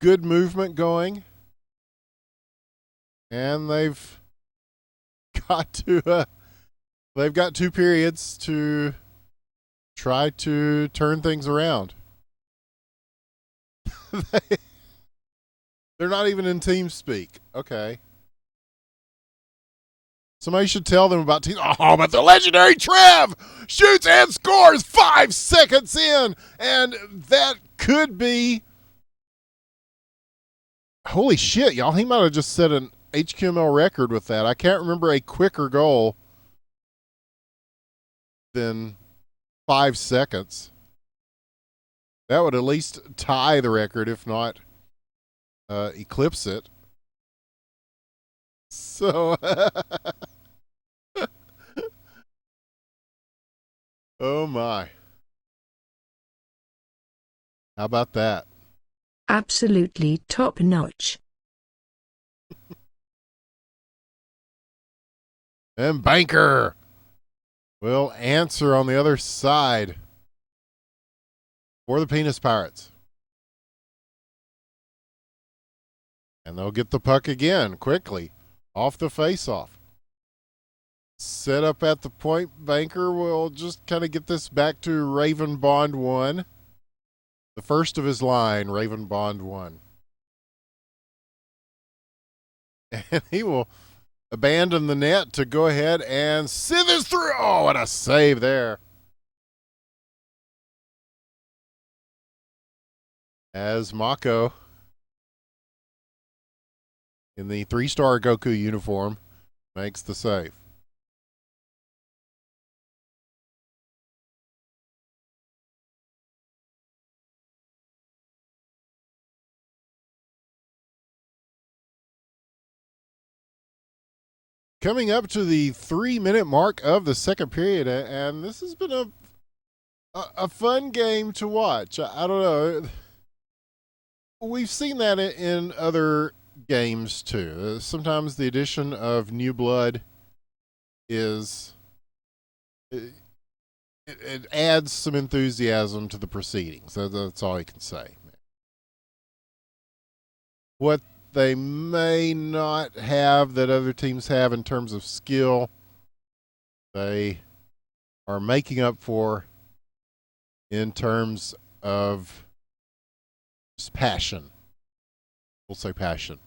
Speaker 1: good movement going, and they've got 2 periods to try to turn things around. They're not even in team speak. Okay. Somebody should tell them about team. Oh, but the legendary Trev shoots and scores 5 seconds in. And that could be. Holy shit, y'all. He might have just set an HQML record with that. I can't remember a quicker goal than 5 seconds. That would at least tie the record, if not eclipse it. So, oh my. How about that?
Speaker 2: Absolutely top notch.
Speaker 1: And Banker will answer on the other side for the Penis Pirates. And they'll get the puck again quickly off the face-off. Set up at the point. Banker will just kind of get this back to Raven Bond 1. The first of his line, Raven Bond 1. And he will abandon the net to go ahead and send this through. Oh, what a save there. As Mako, in the 3-star Goku uniform, makes the save. Coming up to the 3-minute mark of the second period, and this has been a fun game to watch. I don't know. We've seen that in other games too. Sometimes the addition of new blood is it adds some enthusiasm to the proceedings. That's all you can say. What they may not have that other teams have in terms of skill, they are making up for in terms of passion. We'll say passion.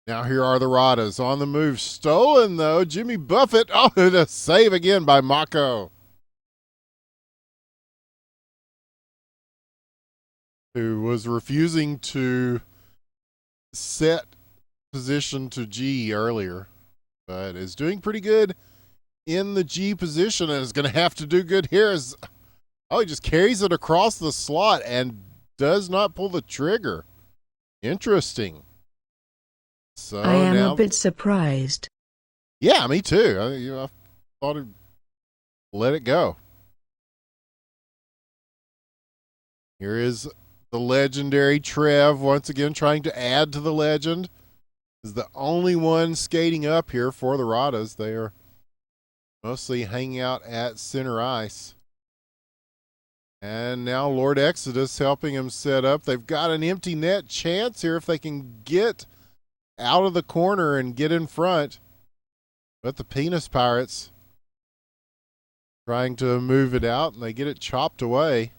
Speaker 1: Now here are the Radas on the move. Stolen, though. Jimmy Buffett. Oh, the save again by Mako, who was refusing to set position to G earlier, but is doing pretty good in the G position and is going to have to do good here. He just carries it across the slot and does not pull the trigger. Interesting. So
Speaker 2: I am a bit surprised.
Speaker 1: Yeah, me too. I thought he'd let it go. Here is the legendary Trev once again trying to add to the legend. Is the only one skating up here for the Radas. They are mostly hanging out at center ice. And now Lord Exodus helping him set up. They've got an empty net chance here if they can get out of the corner and get in front. But the Penis Pirates trying to move it out, and they get it chopped away.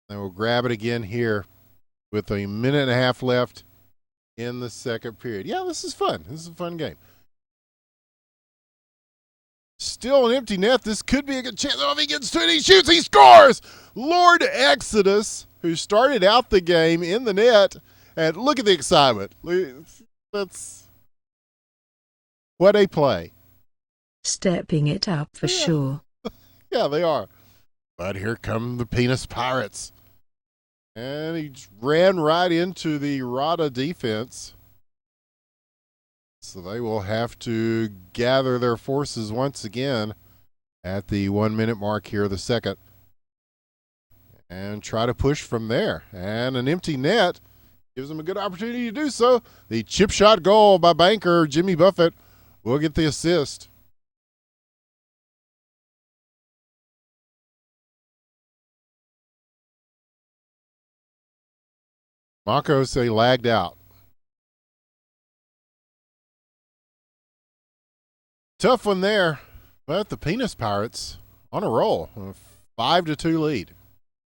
Speaker 1: They will grab it again here with a minute and a half left in the second period. Yeah, this is fun. This is a fun game. Still an empty net. This could be a good chance. Oh, if he gets to it, he shoots, he scores! Lord Exodus, who started out the game in the net, and look at the excitement. That's what a play.
Speaker 2: Stepping it up for sure.
Speaker 1: Yeah, they are. But here come the Penis Pirates. And he ran right into the Rada defense. So they will have to gather their forces once again at the 1 minute mark here, the second. And try to push from there. And an empty net gives them a good opportunity to do so. The chip shot goal by banker Jimmy Buffett will get the assist. Mako say lagged out. Tough one there, but the Penis Pirates on a roll. A 5-2 lead.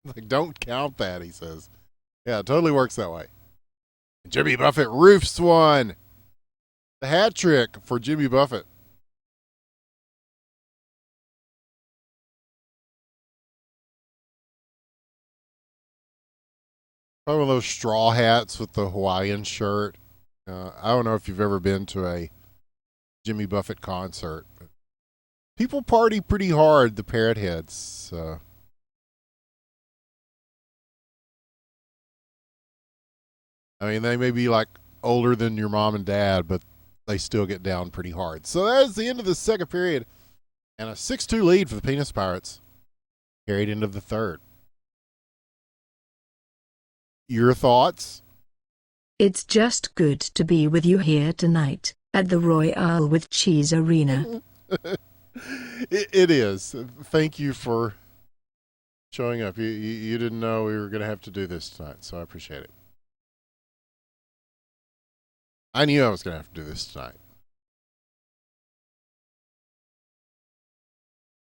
Speaker 1: Like, don't count that, he says. Yeah, it totally works that way. Jimmy Buffett roofs one. The hat trick for Jimmy Buffett. Probably one of those straw hats with the Hawaiian shirt. I don't know if you've ever been to a Jimmy Buffett concert, but people party pretty hard, the Parrot Heads. I mean, they may be like older than your mom and dad, but they still get down pretty hard. So that is the end of the second period, and a 6-2 lead for the Penis Pirates, carried into the third. Your thoughts?
Speaker 2: It's just good to be with you here tonight at the Royale with Cheese Arena.
Speaker 1: It is. Thank you for showing up. You didn't know we were going to have to do this tonight, so I appreciate it. I knew I was going to have to do this tonight.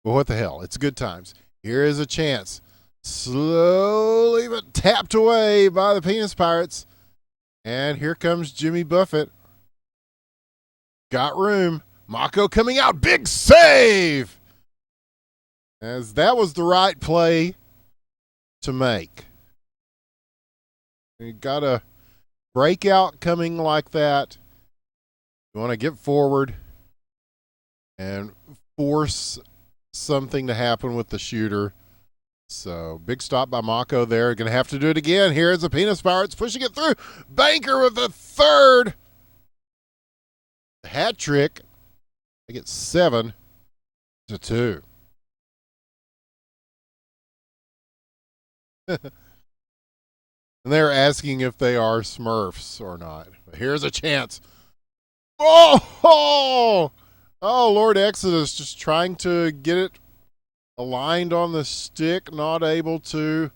Speaker 1: Well, what the hell? It's good times. Here is a chance. Slowly but tapped away by the Penis Pirates. And here comes Jimmy Buffett. Got room. Mako coming out. Big save! As that was the right play to make. You got a breakout coming like that. You want to get forward and force something to happen with the shooter. So big stop by Mako there. Going to have to do it again. Here's the Penis Pirates pushing it through. Banker with the third. Hat trick. They get 7-2. And they're asking if they are Smurfs or not. But here's a chance. Oh, Lord Exodus just trying to get it aligned on the stick, not able to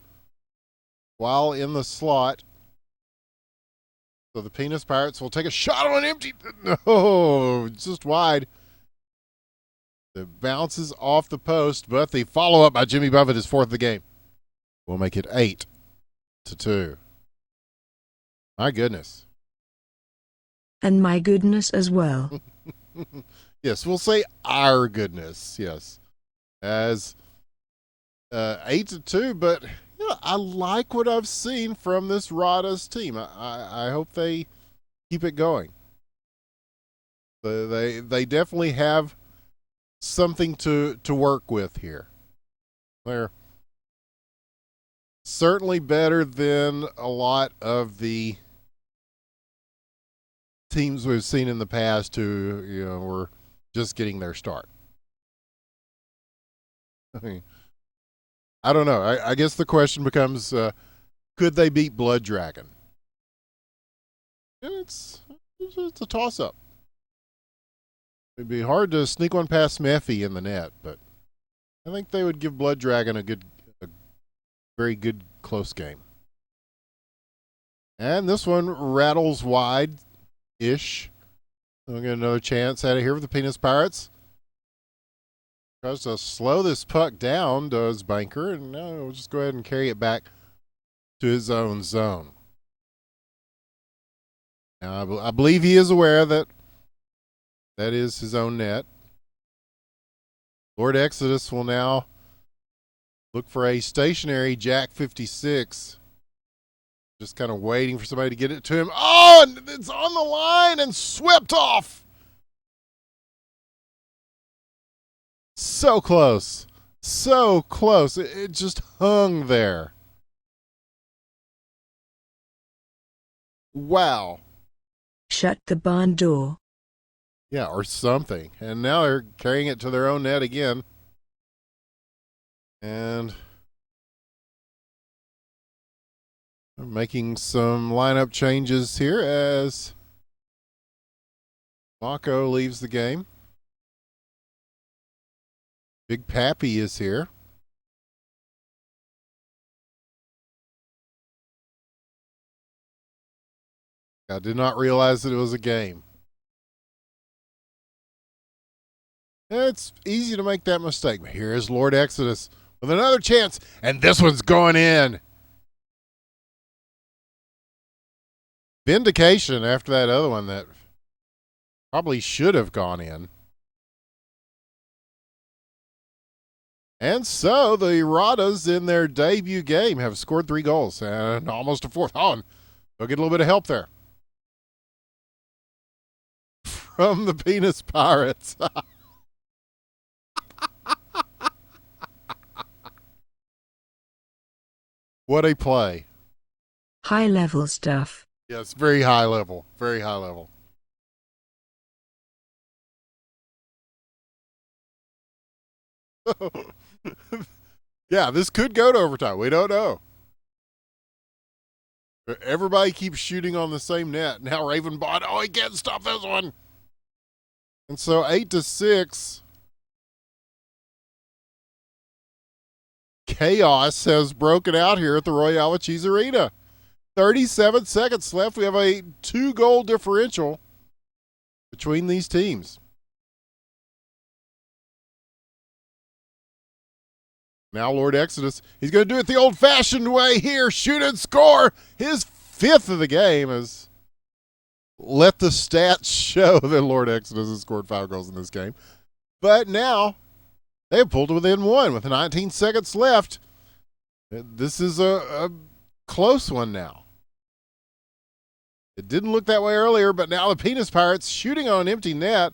Speaker 1: while in the slot. So the Penis Pirates will take a shot on empty. No, just wide. It bounces off the post, but the follow-up by Jimmy Buffett is fourth of the game. We'll make it 8-2. 8-2. My goodness.
Speaker 2: And my goodness as well.
Speaker 1: Yes, we'll say our goodness. Yes, as 8-2. But yeah, I like what I've seen from this Radas team. I hope they keep it going. They definitely have something to work with here. They're certainly better than a lot of the teams we've seen in the past who, were just getting their start. I mean, I don't know. I guess the question becomes, could they beat Blood Dragon? And it's a toss-up. It'd be hard to sneak one past Mephi in the net, but I think they would give Blood Dragon a very good close game. And this one rattles wide-ish. We'll get another chance out of here with the Penis Pirates. Tries to slow this puck down, does Banker, and now we'll just go ahead and carry it back to his own zone. Now, I believe he is aware that is his own net. Lord Exodus will now look for a stationary Jack 56. Just kind of waiting for somebody to get it to him. Oh, and it's on the line and swept off. So close. So close. It just hung there. Wow.
Speaker 2: Shut the barn door.
Speaker 1: Yeah, or something. And now they're carrying it to their own net again. And they're making some lineup changes here as Mako leaves the game. Big Pappy is here. I did not realize that it was a game. It's easy to make that mistake. But here is Lord Exodus with another chance, and this one's going in. Vindication after that other one that probably should have gone in. And so the Radas in their debut game have scored 3 goals and almost a fourth. Oh, and they'll get a little bit of help there from the Penis Pirates. What a play.
Speaker 2: High level stuff.
Speaker 1: Yes, very high level. Very high level. Yeah, this could go to overtime. We don't know. Everybody keeps shooting on the same net. Now Ravenbot, he can't stop this one. And so 8-6. Chaos has broken out here at the Royale with Cheese Arena. 37 seconds left. We have a 2-goal differential between these teams. Now Lord Exodus, he's going to do it the old-fashioned way here. Shoot and score. His 5th of the game is let the stats show that Lord Exodus has scored 5 goals in this game. But now they've pulled within 1 with 19 seconds left. This is a close one now. It didn't look that way earlier, but now the Penis Pirates shooting on an empty net.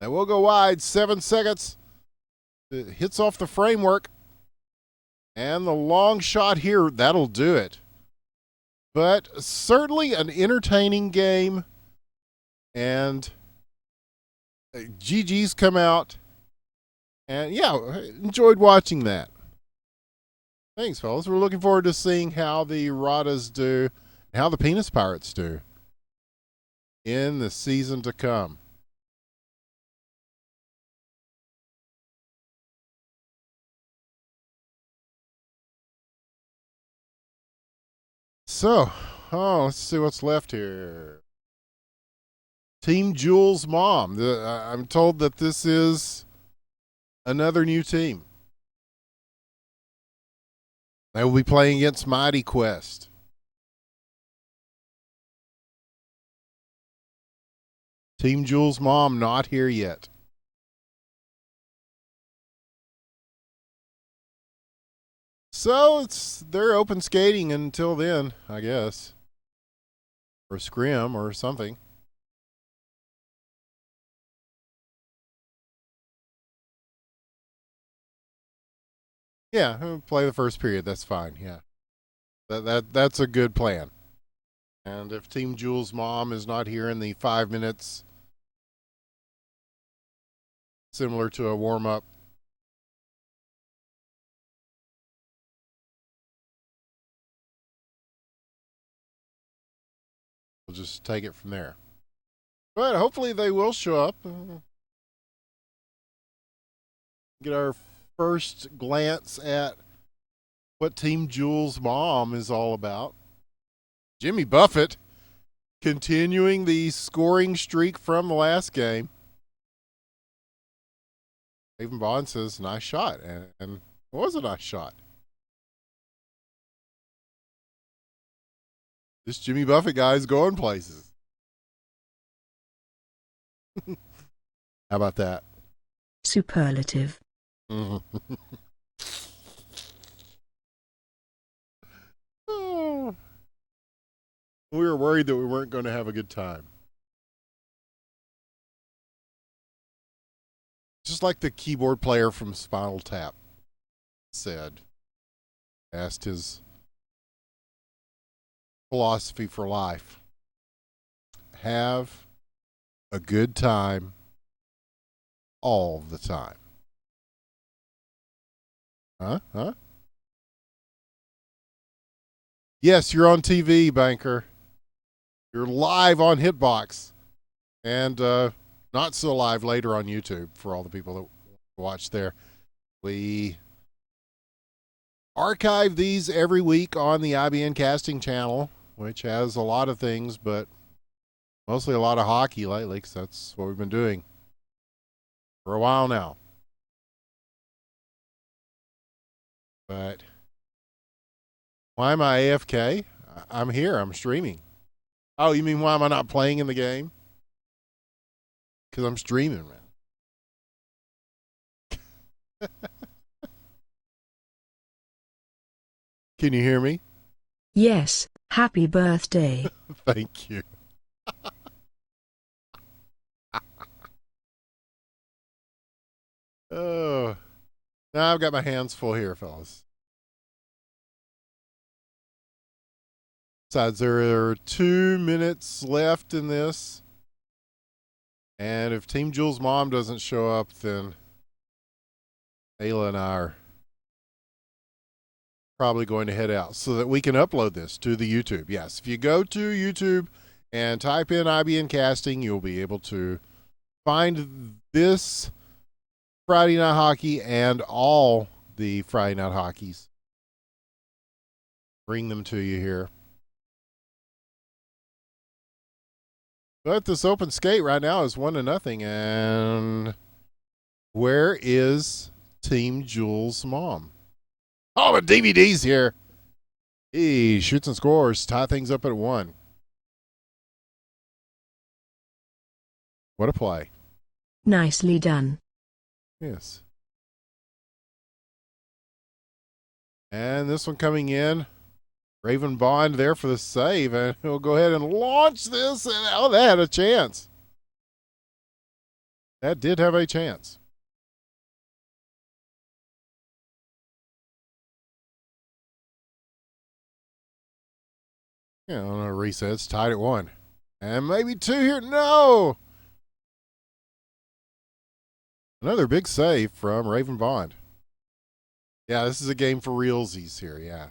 Speaker 1: They will go wide. 7 seconds. It hits off the framework. And the long shot here, that'll do it. But certainly an entertaining game. And GG's come out. And yeah, enjoyed watching that. Thanks, fellas. We're looking forward to seeing how the Radas do, and how the Penis Pirates do in the season to come. So, let's see what's left here. Team Jules' mom. I'm told that this is another new team. They will be playing against Mighty Quest. Team Jules' mom not here yet. So they're open skating until then, I guess. Or scrim or something. Yeah, play the first period. That's fine. Yeah, that's a good plan. And if Team Jules' mom is not here in the 5 minutes, similar to a warm up, we'll just take it from there. But hopefully they will show up. Get our first glance at what Team Jules' mom is all about. Jimmy Buffett continuing the scoring streak from the last game. Raven Bond says, nice shot. And it was a nice shot. This Jimmy Buffett guy is going places. How about that?
Speaker 2: Superlative.
Speaker 1: Oh. We were worried that we weren't going to have a good time. Just like the keyboard player from Spinal Tap said, asked his philosophy for life. Have a good time all the time. Huh? Yes, you're on TV, banker. You're live on Hitbox. And not so live later on YouTube for all the people that watch there. We archive these every week on the IBN Casting channel, which has a lot of things, but mostly a lot of hockey lately, because that's what we've been doing for a while now. But why am I AFK? I'm here. I'm streaming. Oh, you mean why am I not playing in the game? Because I'm streaming, man. Can you hear me?
Speaker 2: Yes, happy birthday.
Speaker 1: Thank you. Oh, now I've got my hands full here, fellas. Besides, there are 2 minutes left in this. And if Team Jules' mom doesn't show up, then Aila and I are probably going to head out so that we can upload this to the YouTube. Yes, if you go to YouTube and type in IBN Casting, you'll be able to find this Friday Night Hockey and all the Friday Night Hockeys. Bring them to you here. But this open skate right now is 1-0. And where is Team Jules' mom? Oh, the DVD's here. He shoots and scores. Tie things up at 1. What a play.
Speaker 2: Nicely done.
Speaker 1: Yes. And this one coming in. Raven Bond there for the save. And he'll go ahead and launch this. And oh, that had a chance. That did have a chance. Yeah, on a reset, it's tied at 1. And maybe 2 here. No! Another big save from Raven Bond. Yeah, this is a game for realsies here, yeah.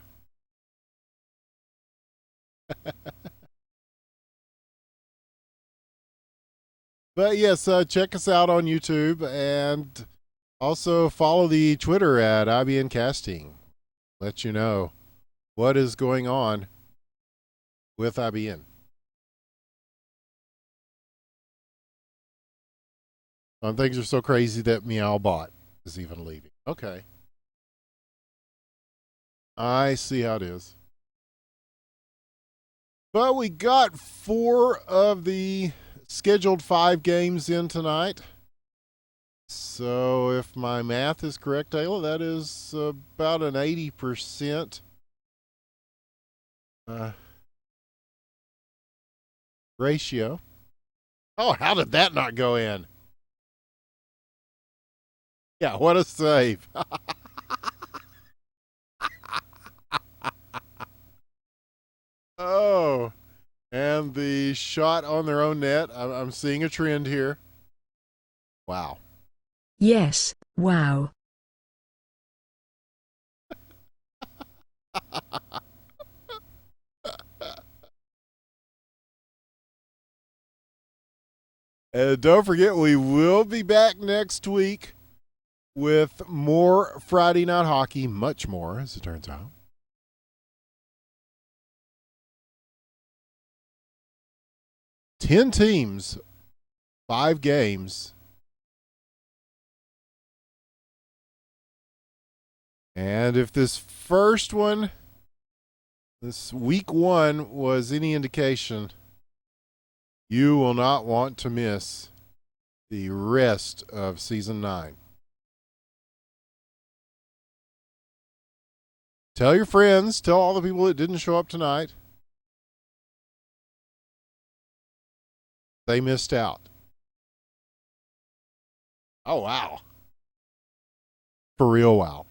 Speaker 1: But yes, check us out on YouTube and also follow the Twitter at IBN Casting. Let you know what is going on with IBN. Things are so crazy that Meowbot is even leaving. Okay. I see how it is. But we got 4 of the scheduled 5 games in tonight. So if my math is correct, Aila, that is about an 80% ratio. Oh, how did that not go in? Yeah, what a save. Oh, and the shot on their own net. I'm seeing a trend here. Wow.
Speaker 2: Yes, wow.
Speaker 1: And don't forget, we will be back next week with more Friday Night Hockey, much more, as it turns out. 10 teams, 5 games. And if this first one, this week 1, was any indication, you will not want to miss the rest of season 9. Tell your friends, tell all the people that didn't show up tonight. They missed out. Oh, wow. For real, wow.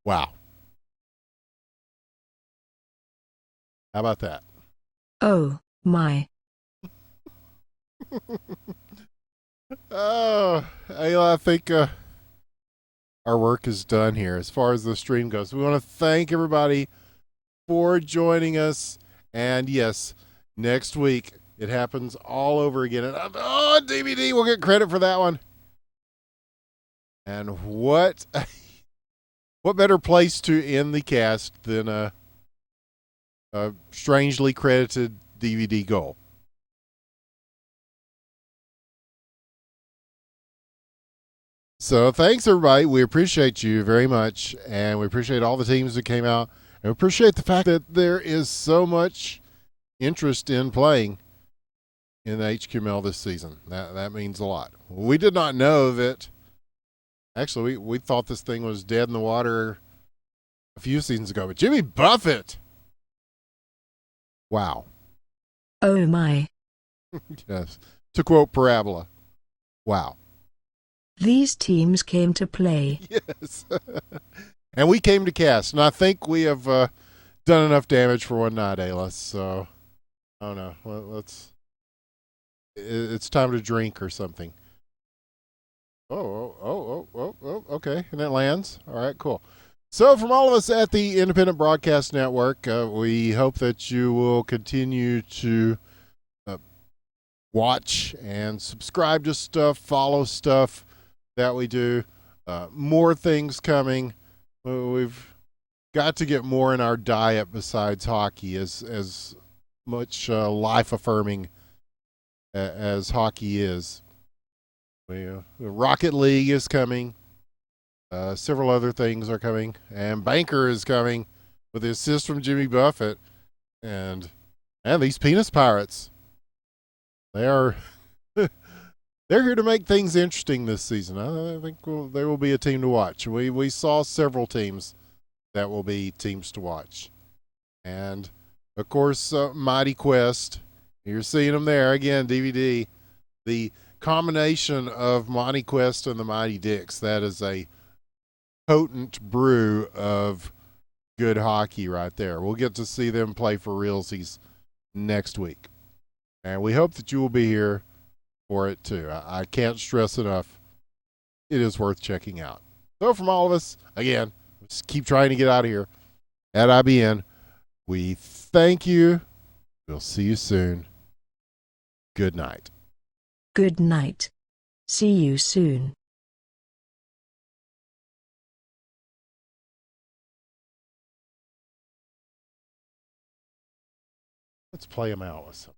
Speaker 1: Wow. How about that?
Speaker 2: Oh, my.
Speaker 1: Oh, Aila, I think our work is done here as far as the stream goes. We want to thank everybody for joining us. And yes, next week it happens all over again. And DVD, we'll get credit for that one. And what better place to end the cast than a strangely credited DVD goal? So thanks, everybody. We appreciate you very much, and we appreciate all the teams that came out, and we appreciate the fact that there is so much interest in playing in the HQML this season. That means a lot. We did not know that. Actually, we thought this thing was dead in the water a few seasons ago, but Jimmy Buffett. Wow.
Speaker 2: Oh, my.
Speaker 1: Yes. To quote Parabola. Wow.
Speaker 2: These teams came to play.
Speaker 1: Yes. And we came to cast, and I think we have done enough damage for one night, Aila. So, I don't know. Let's. It's time to drink or something. Oh, okay. And it lands. All right, cool. So, from all of us at the Independent Broadcast Network, we hope that you will continue to watch and subscribe to stuff, follow stuff that we do. More things coming. We've got to get more in our diet besides hockey, as much life affirming as hockey is. The Rocket League is coming. Several other things are coming, and Banker is coming with the assist from Jimmy Buffett, and these Penis Pirates. They are they're here to make things interesting this season. I think there will be a team to watch. We saw several teams that will be teams to watch, and of course, Mighty Quest. You're seeing them there again. DVD, the combination of Mighty Quest and the Mighty Dicks. That is a potent brew of good hockey right there. We'll get to see them play for realsies next week, and we hope that you will be here for it too. I can't stress enough, it is worth checking out. So from all of us, again, let's keep trying to get out of here at IBN. We thank you. We'll see you soon. Good night.
Speaker 2: Good night. See you soon.
Speaker 1: Let's play them out with some.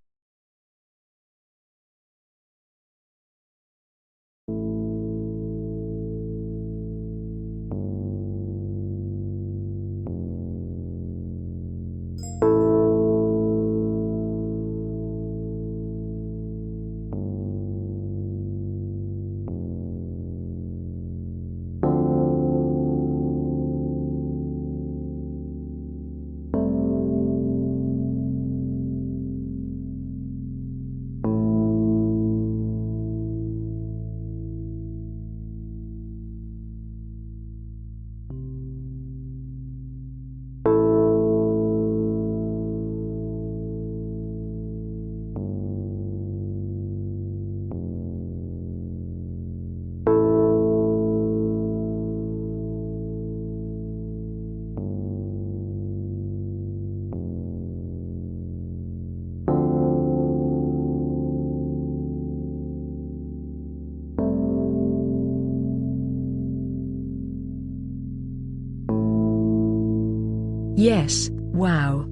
Speaker 2: Yes, wow.